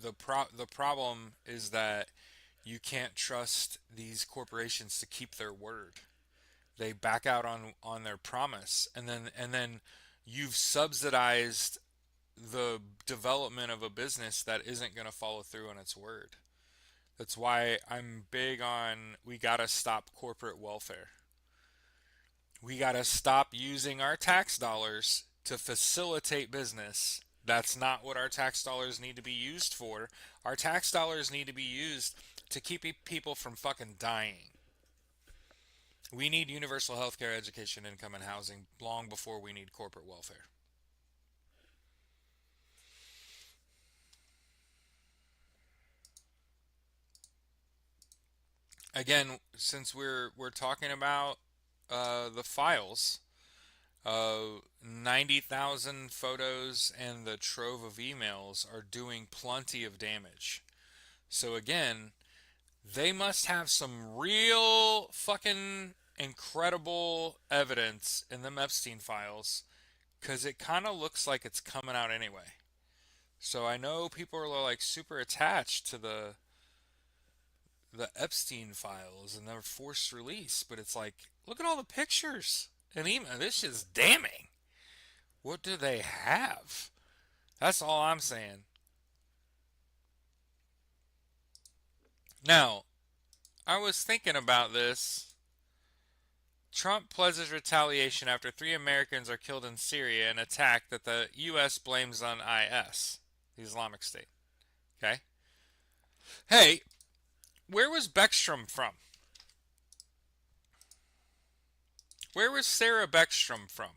the problem is that you can't trust these corporations to keep their word. They back out on their promise, and then you've subsidized the development of a business that isn't going to follow through on its word. That's why I'm big on we got to stop corporate welfare. We got to stop using our tax dollars to facilitate business. That's not what our tax dollars need to be used for. Our tax dollars need to be used to keep people from fucking dying. We need universal health care, education, income, and housing long before we need corporate welfare. Again, since we're talking about the files, 90,000 photos and the trove of emails are doing plenty of damage. So again, they must have some real fucking incredible evidence in them Epstein files because it kind of looks like it's coming out anyway. So I know people are like super attached to the Epstein files and their forced release, but it's like, look at all the pictures and email. This is damning. What do they have? That's all I'm saying. Now, I was thinking about this. Trump pledges retaliation after 3 Americans are killed in Syria, an attack that the U.S. blames on IS, the Islamic State. Okay? Hey, where was Beckstrom from? Where was Sarah Beckstrom from?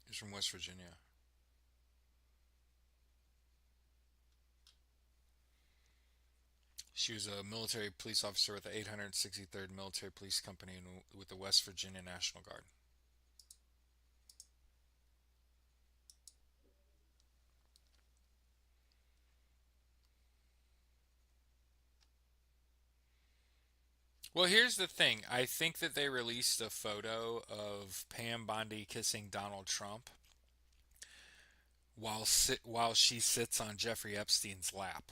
He's from West Virginia. She was a military police officer with the 863rd Military Police Company and with the West Virginia National Guard. Well, here's the thing. I think that they released a photo of Pam Bondi kissing Donald Trump while she sits on Jeffrey Epstein's lap.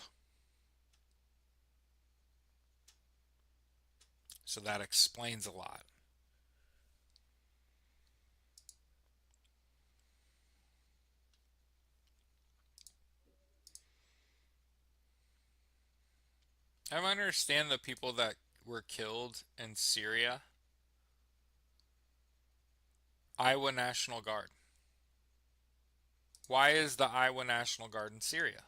So that explains a lot. I understand the people that were killed in Syria. Iowa National Guard. Why is the Iowa National Guard in Syria?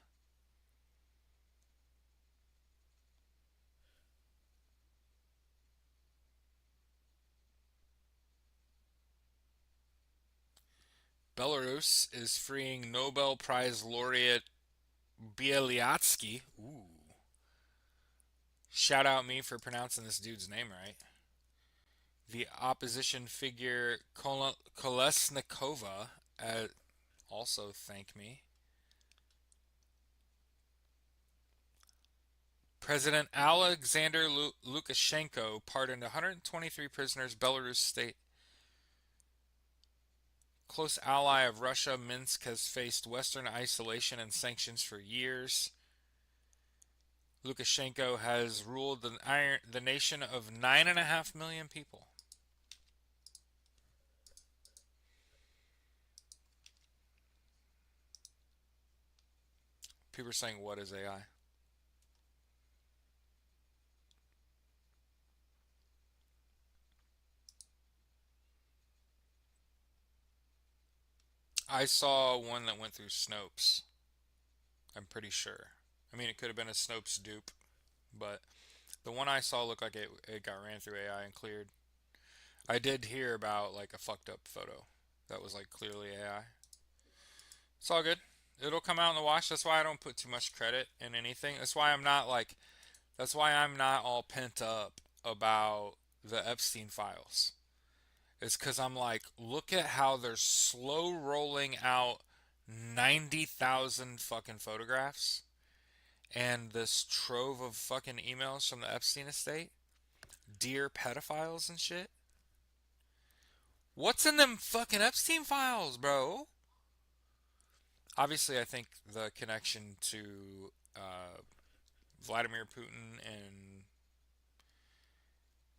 Belarus is freeing Nobel Prize laureate Bielyatsky. Ooh. Shout out me for pronouncing this dude's name right. The opposition figure Kolesnikova. Also thank me. President Alexander Lukashenko pardoned 123 prisoners. Belarus state close ally of Russia, Minsk has faced Western isolation and sanctions for years. Lukashenko has ruled the nation of 9.5 million people. People are saying, what is AI? I saw one that went through Snopes. I'm pretty sure. I mean, it could have been a Snopes dupe, but the one I saw looked like it got ran through AI and cleared. I did hear about like a fucked up photo that was like clearly AI. It's all good. It'll come out in the wash. That's why I don't put too much credit in anything. That's why I'm not like that's why I'm not all pent up about the Epstein files. It's because I'm like, look at how they're slow rolling out 90,000 fucking photographs and this trove of fucking emails from the Epstein estate. Dear pedophiles and shit. What's in them fucking Epstein files, bro? Obviously, I think the connection to Vladimir Putin and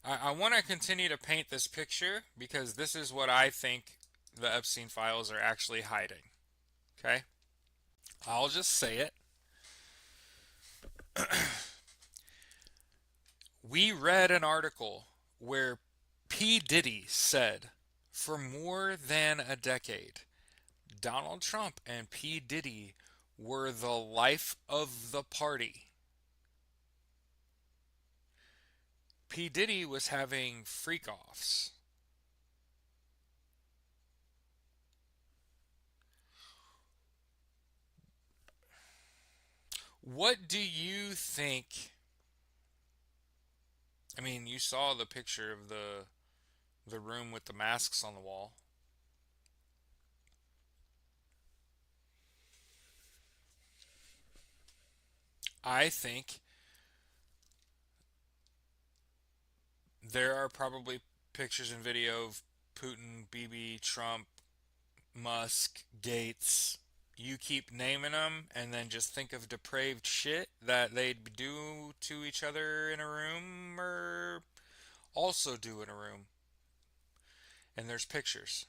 I want to continue to paint this picture because this is what I think the Epstein files are actually hiding. Okay? I'll just say it. We read an article where P. Diddy said for more than a decade, Donald Trump and P. Diddy were the life of the party. P. Diddy was having freak offs. What do you think? I mean, you saw the picture of the room with the masks on the wall. I think there are probably pictures and video of Putin, Bibi, Trump, Musk, Gates. You keep naming them and then just think of depraved shit that they'd do to each other in a room or also do in a room. And there's pictures.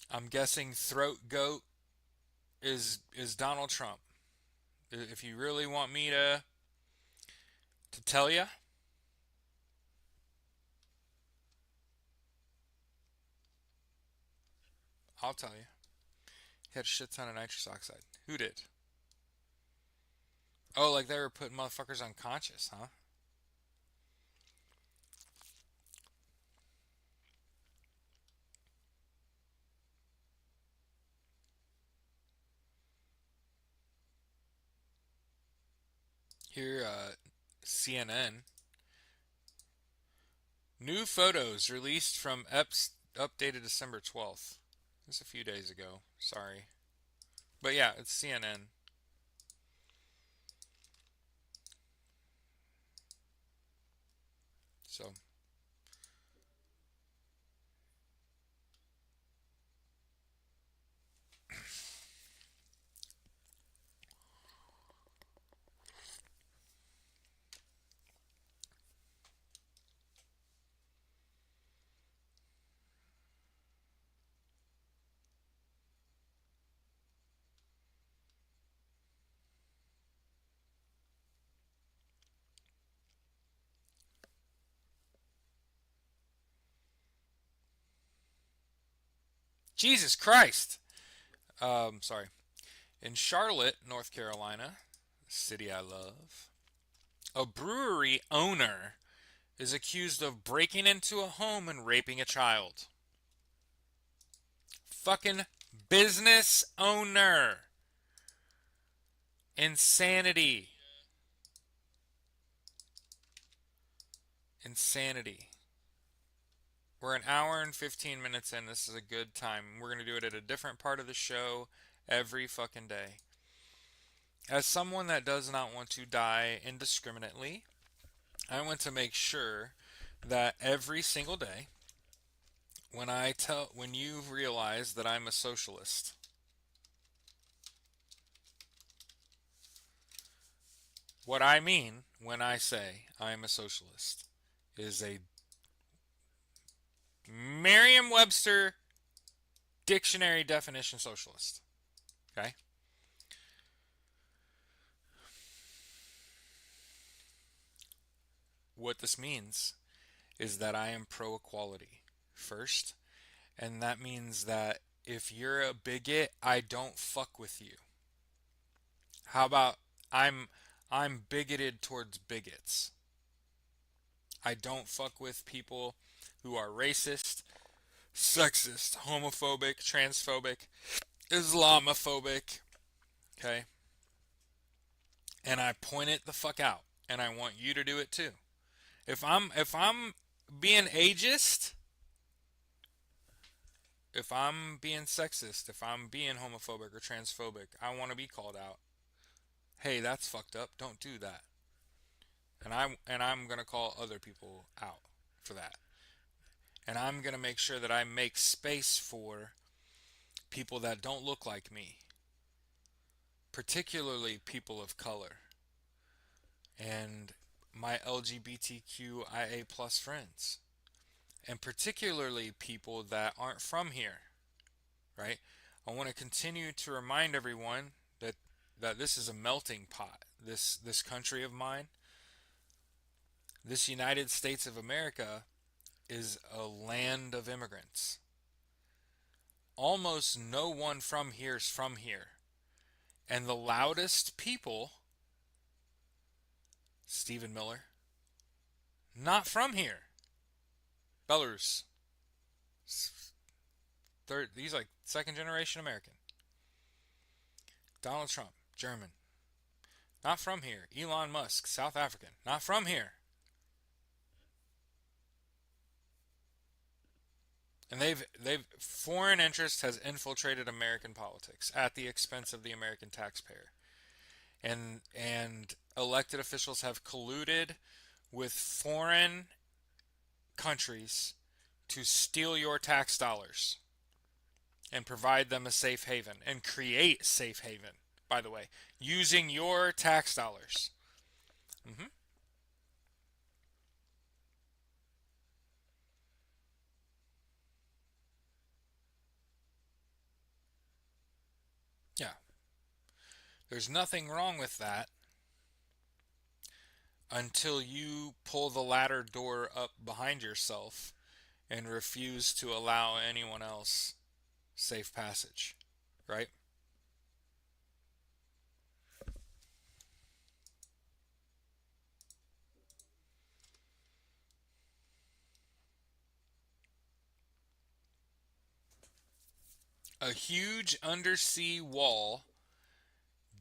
I'm guessing throat goat is Donald Trump. If you really want me to tell you, I'll tell you. He had a shit ton of nitrous oxide. Who did? Oh, like they were putting motherfuckers unconscious, huh? Here, CNN. New photos released from EPS updated December 12th. It's a few days ago. Sorry. But yeah, it's CNN. So, Jesus Christ! Sorry. In Charlotte, North Carolina, city I love, a brewery owner is accused of breaking into a home and raping a child. Fucking Business owner. Insanity. Insanity. We're an hour and 15 minutes in. This is a good time. We're going to do it at a different part of the show every fucking day. As someone that does not want to die indiscriminately, I want to make sure that every single day when you realize that I'm a socialist, what I mean when I say I'm a socialist is a Merriam-Webster dictionary definition socialist. Okay? What this means is that I am pro equality first, and that means that if you're a bigot, I don't fuck with you. How about I'm I'm bigoted towards bigots. I don't fuck with people who are racist, sexist, homophobic, transphobic, Islamophobic, okay? And I point it the fuck out, and I want you to do it too. If I'm being ageist, if I'm being sexist, if I'm being homophobic or transphobic, I want to be called out. Hey, that's fucked up. Don't do that. And I'm going to call other people out for that. And I'm going to make sure that I make space for people that don't look like me, particularly people of color and my LGBTQIA plus friends, and particularly people that aren't from here, right? I want to continue to remind everyone that this is a melting pot. This country of mine, this United States of America, is a land of immigrants. Almost no one from here is from here. And the loudest people, Stephen Miller, not from here. Belarus. Third, he's like second generation American. Donald Trump, German. Not from here. Elon Musk, South African. Not from here. And they've foreign interest has infiltrated American politics at the expense of the American taxpayer. And elected officials have colluded with foreign countries to steal your tax dollars and provide them a safe haven and create safe haven, by the way, using your tax dollars. hmm Yeah, there's nothing wrong with that until you pull the ladder door up behind yourself and refuse to allow anyone else safe passage, right? A huge undersea wall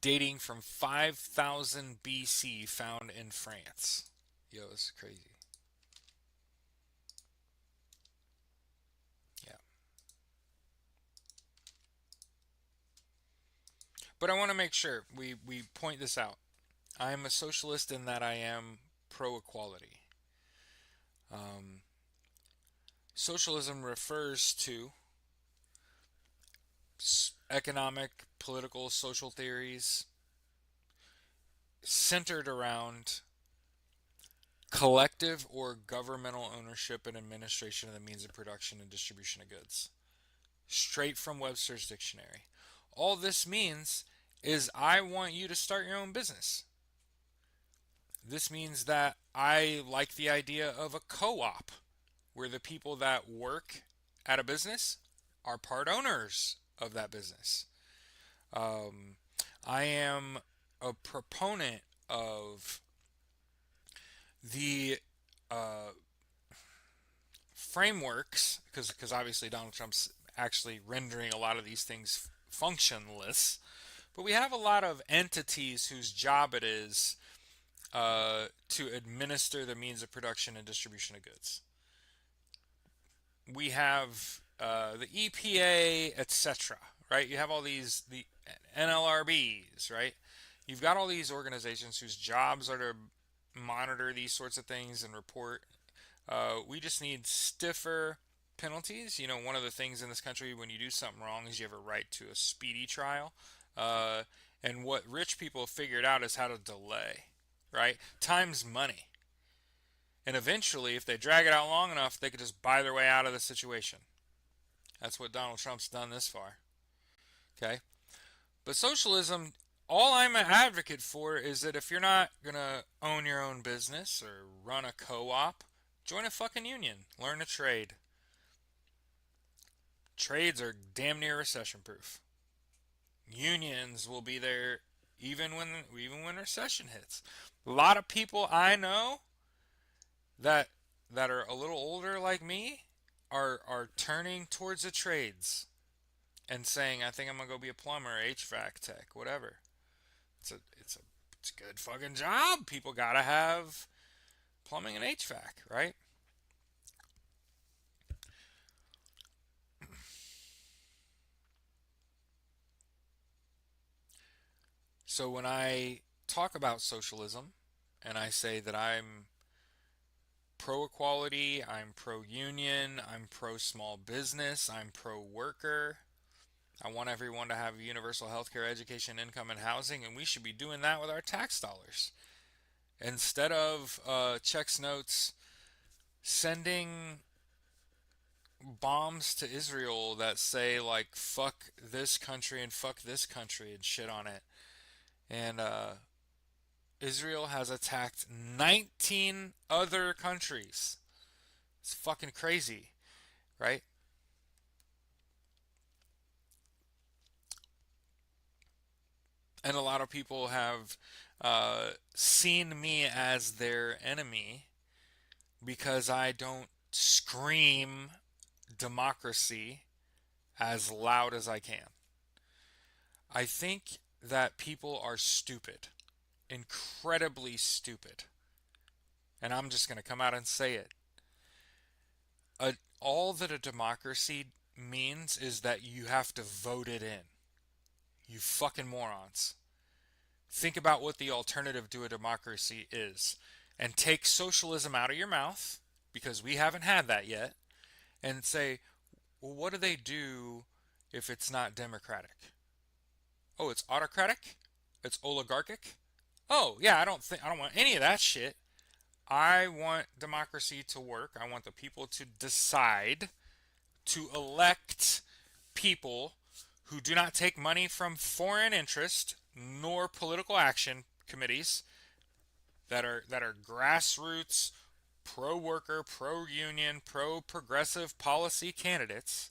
dating from 5000 BC found in France. Yo, it's crazy. Yeah. But I want to make sure we point this out. I am a socialist in that I am pro equality. Um, Socialism refers to economic, political, social theories centered around collective or governmental ownership and administration of the means of production and distribution of goods. Straight from Webster's dictionary. All this means is I want you to start your own business. This means that I like the idea of a co op where the people that work at a business are part owners of that business. Um, I am a proponent of the uh, frameworks because obviously Donald Trump's actually rendering a lot of these things functionless. But we have a lot of entities whose job it is to administer the means of production and distribution of goods. We have the EPA, etc. Right? You have all the NLRBs, right? You've got all these organizations whose jobs are to monitor these sorts of things and report. We just need stiffer penalties. You know, one of the things in this country when you do something wrong is you have a right to a speedy trial. Uh, and what rich people have figured out is how to delay, right? Time's money. And eventually, if they drag it out long enough, they could just buy their way out of the situation. That's what Donald Trump's done this far. Okay? But socialism, all I'm an advocate for is that if you're not going to own your own business or run a co-op, join a fucking union. Learn a trade. Trades are damn near recession proof. Unions will be there even when recession hits. A lot of people I know that are a little older like me are turning towards the trades and saying, I think I'm gonna go be a plumber, HVAC tech, whatever. It's a good fucking job. People gotta have plumbing and HVAC, right? So when I talk about socialism and I say that I'm pro equality, I'm pro union, I'm pro small business, I'm pro worker, I want everyone to have universal healthcare, education, income, and housing, and we should be doing that with our tax dollars. Instead of checks notes sending bombs to Israel that say, like, fuck this country and fuck this country and shit on it. And Israel has attacked 19 other countries. It's fucking crazy, right? And a lot of people have seen me as their enemy because I don't scream democracy as loud as I can. I think that people are stupid, incredibly stupid. And I'm just going to come out and say it. All that a democracy means is that you have to vote it in. You fucking morons. Think about what the alternative to a democracy is. And take socialism out of your mouth, because we haven't had that yet, and say, well, what do they do if it's not democratic? Oh, it's autocratic? It's oligarchic? Oh, yeah, I don't want any of that shit. I want democracy to work. I want the people to decide to elect people who do not take money from foreign interest nor political action committees that are grassroots, pro-worker, pro-union, pro-progressive policy candidates,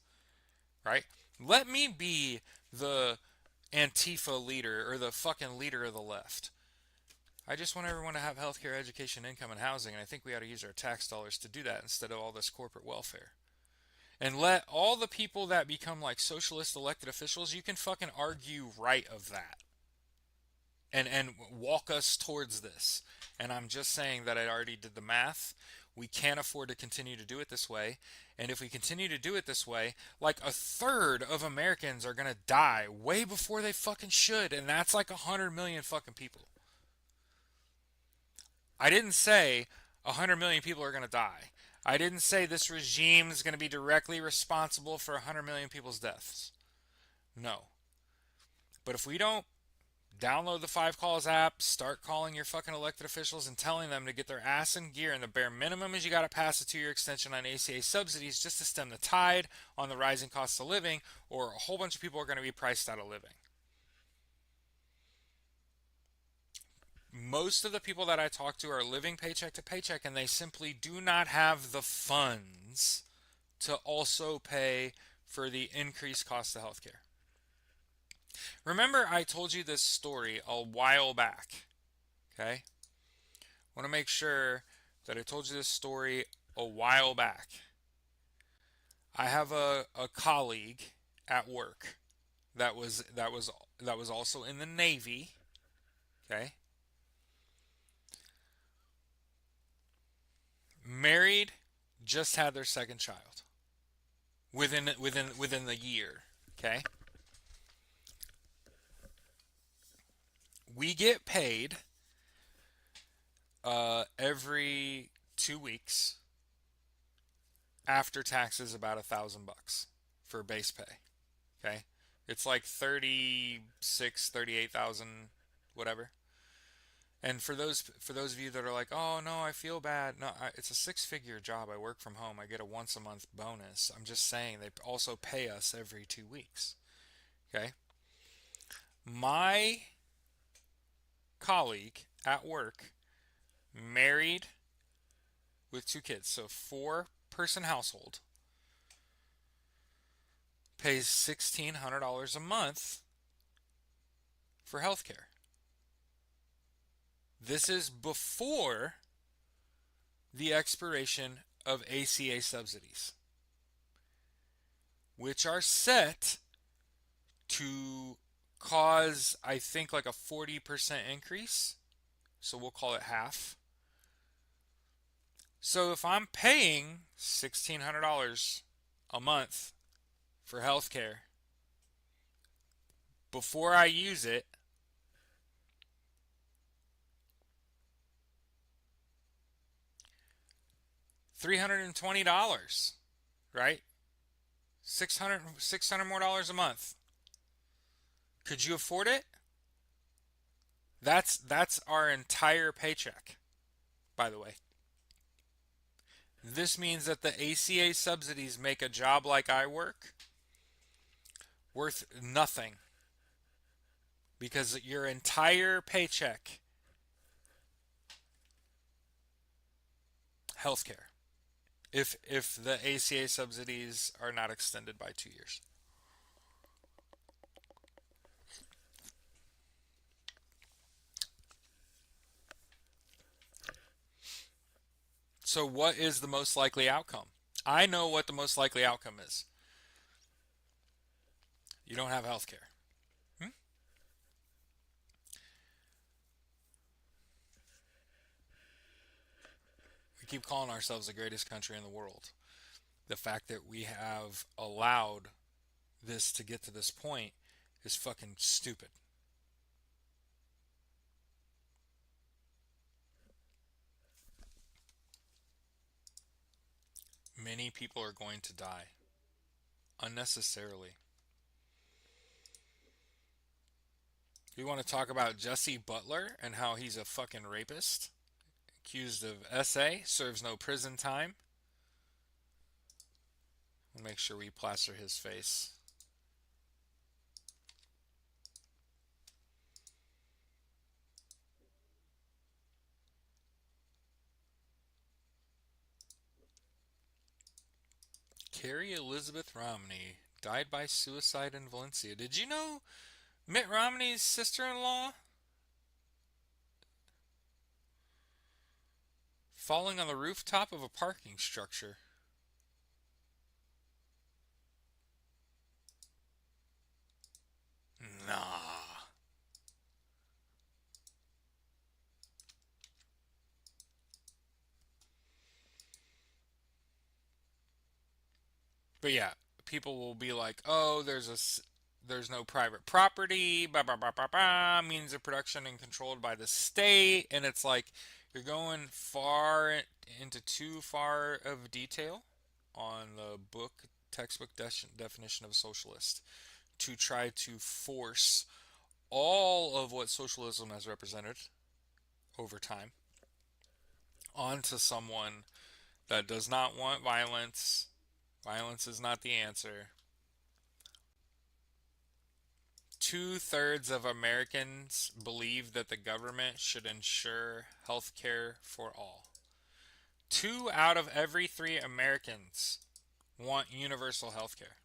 right? Let me be the Antifa leader or the fucking leader of the left. I just want everyone to have healthcare, education, income, and housing, and I think we ought to use our tax dollars to do that instead of all this corporate welfare. And let all the people that become like socialist elected officials, you can fucking argue right of that. And walk us towards this. And I'm just saying that I already did the math. We can't afford to continue to do it this way. And if we continue to do it this way, like a third of Americans are going to die way before they fucking should. And that's like 100 million fucking people. I didn't say 100 million people are going to die. I didn't say this regime is going to be directly responsible for 100 million people's deaths. No. But if we don't download the Five Calls app, start calling your fucking elected officials and telling them to get their ass in gear, and the bare minimum is you got to pass a 2-year extension on ACA subsidies just to stem the tide on the rising costs of living, or a whole bunch of people are going to be priced out of living. Most of the people that I talk to are living paycheck to paycheck, and they simply do not have the funds to also pay for the increased cost of healthcare. Remember, I told you this story a while back. Okay? I want to make sure that I told you this story a while back. I have a colleague at work that was also in the Navy. Okay, married, just had their second child within the year. Okay, we get paid every 2 weeks after taxes about $1,000 for base pay. Okay, it's like 36, 38,000, whatever. And for those of you that are like, oh no, I feel bad. No, it's a six-figure job. I work from home. I get a once a month bonus. I'm just saying they also pay us every 2 weeks. Okay. My colleague at work, married with two kids, so four-person household, pays $1,600 a month for healthcare. This is before the expiration of ACA subsidies, which are set to cause, I think, like a 40% increase. So we'll call it half. So if I'm paying $1,600 a month for healthcare before I use it, $320, right? 600 more dollars a month. Could you afford it? That's our entire paycheck, by the way. This means that the ACA subsidies make a job like I work worth nothing because your entire paycheck, healthcare, if the ACA subsidies are not extended by 2 years. So what is the most likely outcome? I know what the most likely outcome is. You don't have healthcare. Hmm? We keep calling ourselves the greatest country in the world. The fact that we have allowed this to get to this point is fucking stupid. Many people are going to die unnecessarily. We want to talk about Jesse Butler and how he's a fucking rapist, accused of SA, serves no prison time. We'll make sure we plaster his face. Carrie Elizabeth Romney died by suicide in Valencia. Did you know Mitt Romney's sister-in-law falling on the rooftop of a parking structure? Nah. But yeah, people will be like, "Oh, there's no private property, blah blah blah blah blah, means of production and controlled by the state," and it's like you're going far into too far of detail on the textbook definition of socialist to try to force all of what socialism has represented over time onto someone that does not want violence. Violence is not the answer. Two-thirds of Americans believe that the government should ensure health care for all. 2 out of every 3 Americans want universal health care.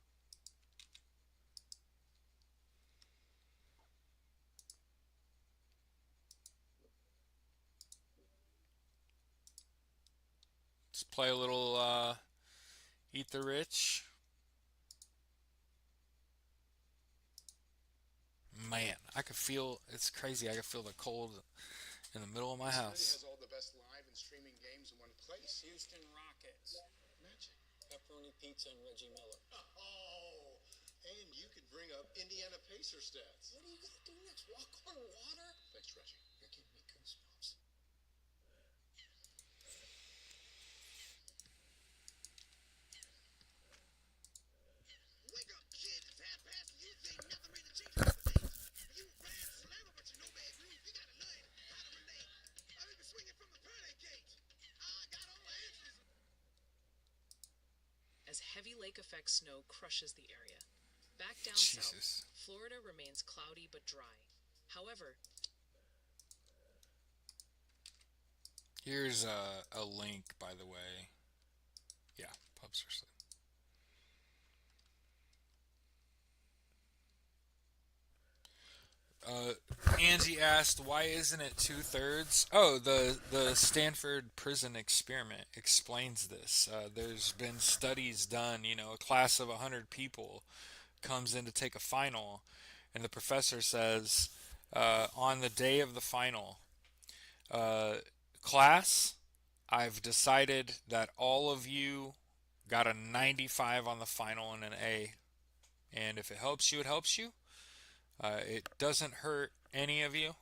Let's play a little Eat the Rich. man, I could feel it's crazy. I could feel the cold in the middle of my Xfinity house. has all the best live and streaming games in one place. Houston Rockets, Magic. pepperoni pizza, and Reggie Miller. Oh, and you could bring up Indiana Pacer stats. What are you gonna do next? Walk on water? Thanks, Reggie. You're giving me goosebumps. Wake up, kid. It's half past and you think nothing really changes nowadays. You bad slammer, but you know bad news. You gotta learn how to relate. I've been swinging from the pearly gate. I got all the answers. As heavy lake effect snow crushes the area. Back down Jesus. south, Florida remains cloudy but dry. However, Here's a link, by the way. Yeah, pubs are asleep. Angie asked, "Why isn't it 2/3?" Oh, the Stanford prison experiment explains this. There's been studies done. You know, a class of 100 people comes in to take a final, and the professor says, on the day of the final, uh, class, I've decided that all of you got a 95 on the final and an A. And if it helps you, it helps you. It doesn't hurt any of you.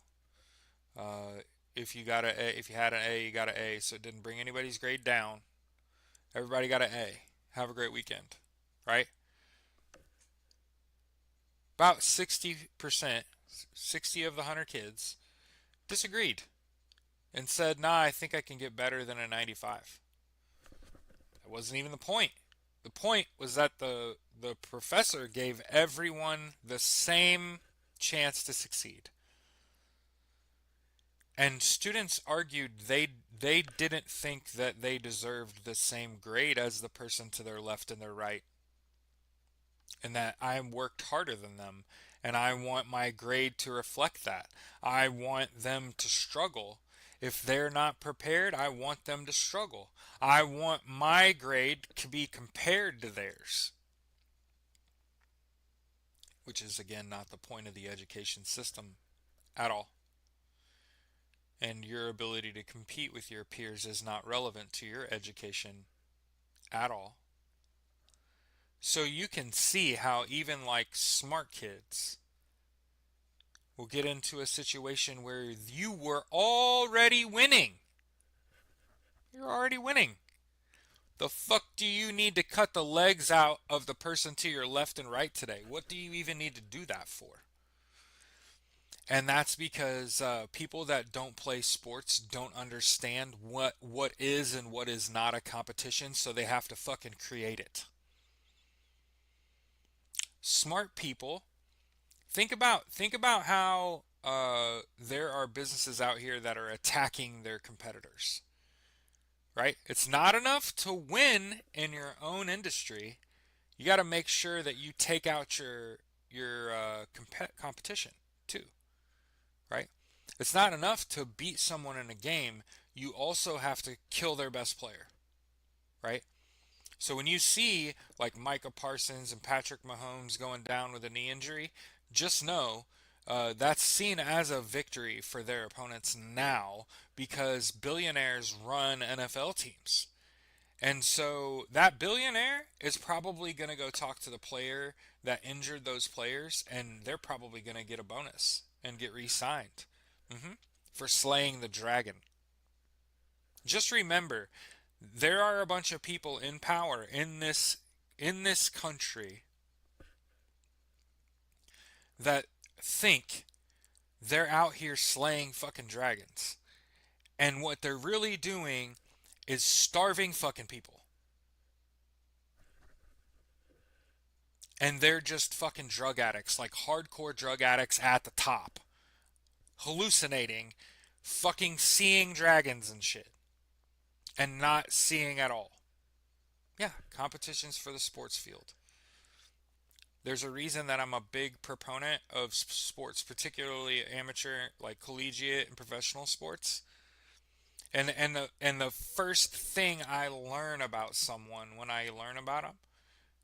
Uh, if you got if you had an A, you got an A. So it didn't bring anybody's grade down. Everybody got an A. Have a great weekend, right? About 60%, 60 of the 100 kids disagreed and said, "Nah, I think I can get better than a 95." That wasn't even the point. The point was that the professor gave everyone the same chance to succeed. And students argued they didn't think that they deserved the same grade as the person to their left and their right, and that I worked harder than them, and I want my grade to reflect that. I want them to struggle. If they're not prepared, I want them to struggle. I want my grade to be compared to theirs, which is again not the point of the education system at all. And your ability to compete with your peers is not relevant to your education at all. So you can see how even like smart kids will get into a situation where you were already winning. You're already winning. The fuck do you need to cut the legs out of the person to your left and right today? What do you even need to do that for? And that's because people that don't play sports don't understand what is and what is not a competition, so they have to fucking create it. Smart people, think about how there are businesses out here that are attacking their competitors. Right? It's not enough to win in your own industry. You got to make sure that you take out your competition too. Right? It's not enough to beat someone in a game. You also have to kill their best player. Right? So when you see like Micah Parsons and Patrick Mahomes going down with a knee injury, just know that's seen as a victory for their opponents now because billionaires run NFL teams. And so that billionaire is probably going to go talk to the player that injured those players, and they're probably going to get a bonus and get re signed for slaying the dragon. Just remember, there are a bunch of people in power in this country that think they're out here slaying fucking dragons. And what they're really doing is starving fucking people. And they're just fucking drug addicts, like hardcore drug addicts at the top. Hallucinating, fucking seeing dragons and shit. And not seeing at all. Yeah, competitions for the sports field. There's a reason that I'm a big proponent of sports, particularly amateur, like collegiate and professional sports. And the first thing I learn about someone when I learn about them,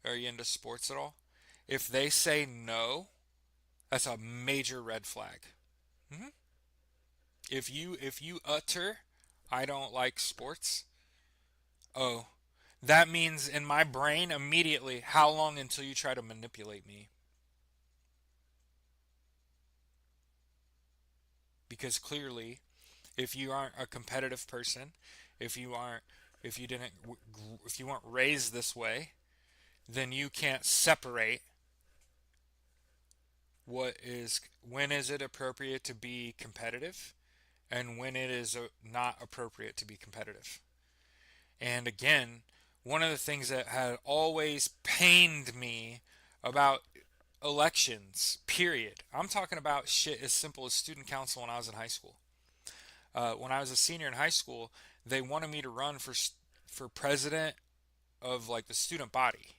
are you into sports at all? If they say no, That's a major red flag. Hmm. If you utter, I don't like sports. Oh, that means in my brain immediately, how long until you try to manipulate me? Because clearly, if you aren't a competitive person, if you aren't, if you didn't, if you weren't raised this way, then you can't separate when is it appropriate to be competitive and when it is not appropriate to be competitive. And again, one of the things that had always pained me about elections, period. I'm talking about shit as simple as student council when I was in high school. When I was a senior in high school, they wanted me to run for president of like the student body.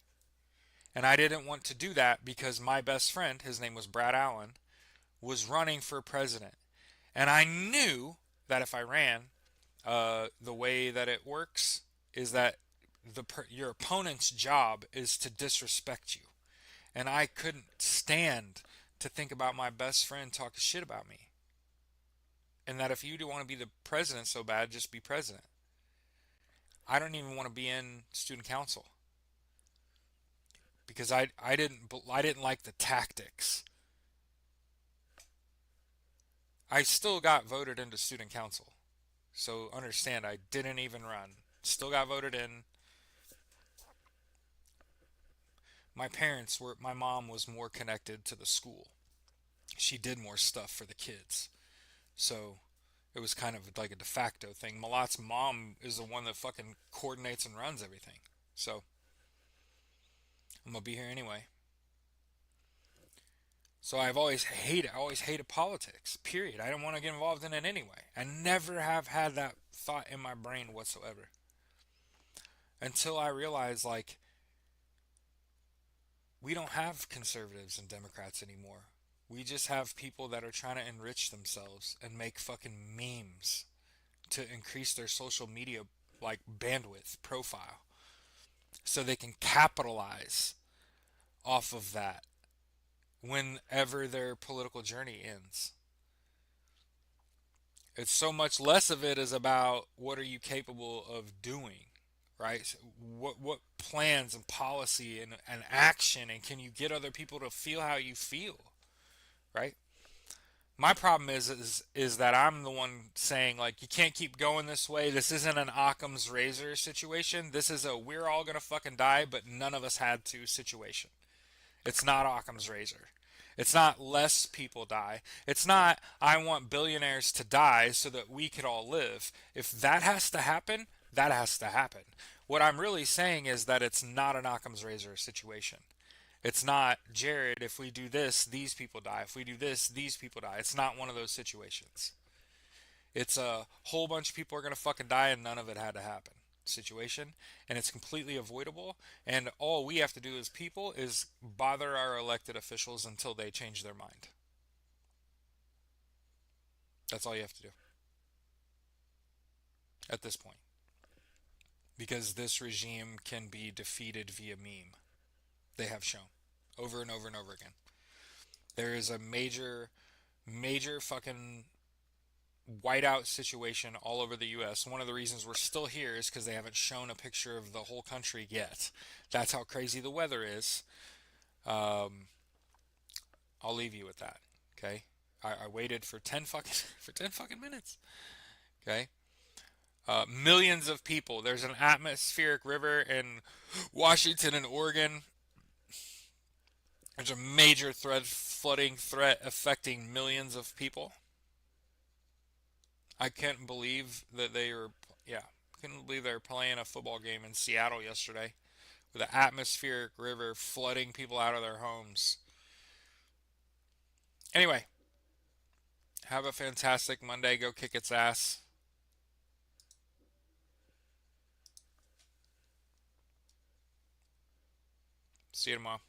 And I didn't want to do that because my best friend, his name was Brad Allen, was running for president. And I knew that if I ran, the way that it works is that your opponent's job is to disrespect you. And I couldn't stand to think about my best friend talking shit about me. And that if you do want to be the president so bad, just be president. I don't even want to be in student council because I didn't like the tactics. I still got voted into student council. So understand, I didn't even run. Still got voted in. My mom was more connected to the school. She did more stuff for the kids. So it was kind of like a de facto thing. Malat's mom is the one that fucking coordinates and runs everything. So I'm gonna be here anyway. So I always hated politics. Period. I don't want to get involved in it anyway. I never have had that thought in my brain whatsoever. Until I realized like we don't have conservatives and Democrats anymore. We just have people that are trying to enrich themselves and make fucking memes to increase their social media like bandwidth profile so they can capitalize off of that whenever their political journey ends. It's so much less of it is about what are you capable of doing, right? So what plans and policy and action and can you get other people to feel how you feel, right? My problem is that I'm the one saying like you can't keep going this way. This isn't an Occam's razor situation. This is a we're all gonna fucking die, but none of us had to situation. It's not Occam's razor. It's not less people die. It's not I want billionaires to die so that we could all live. If that has to happen, that has to happen. What I'm really saying is that it's not an Occam's razor situation. It's not, Jared, if we do this, these people die. If we do this, these people die. It's not one of those situations. It's a whole bunch of people are going to fucking die and none of it had to happen situation. And it's completely avoidable. And all we have to do as people is bother our elected officials until they change their mind. That's all you have to do at this point. Because this regime can be defeated via meme. They have shown over and over and over again. There is a major fucking whiteout situation all over the US. One of the reasons we're still here is because they haven't shown a picture of the whole country yet. That's how crazy the weather is. Um, I'll leave you with that. Okay. I waited for 10 fucking for 10 fucking minutes. Okay. Millions of people. There's an atmospheric river in Washington and Oregon. There's a major flooding threat affecting millions of people. I couldn't believe that yeah, couldn't believe they were playing a football game in Seattle yesterday with an atmospheric river flooding people out of their homes. Anyway, have a fantastic Monday. Go kick its ass. See you tomorrow.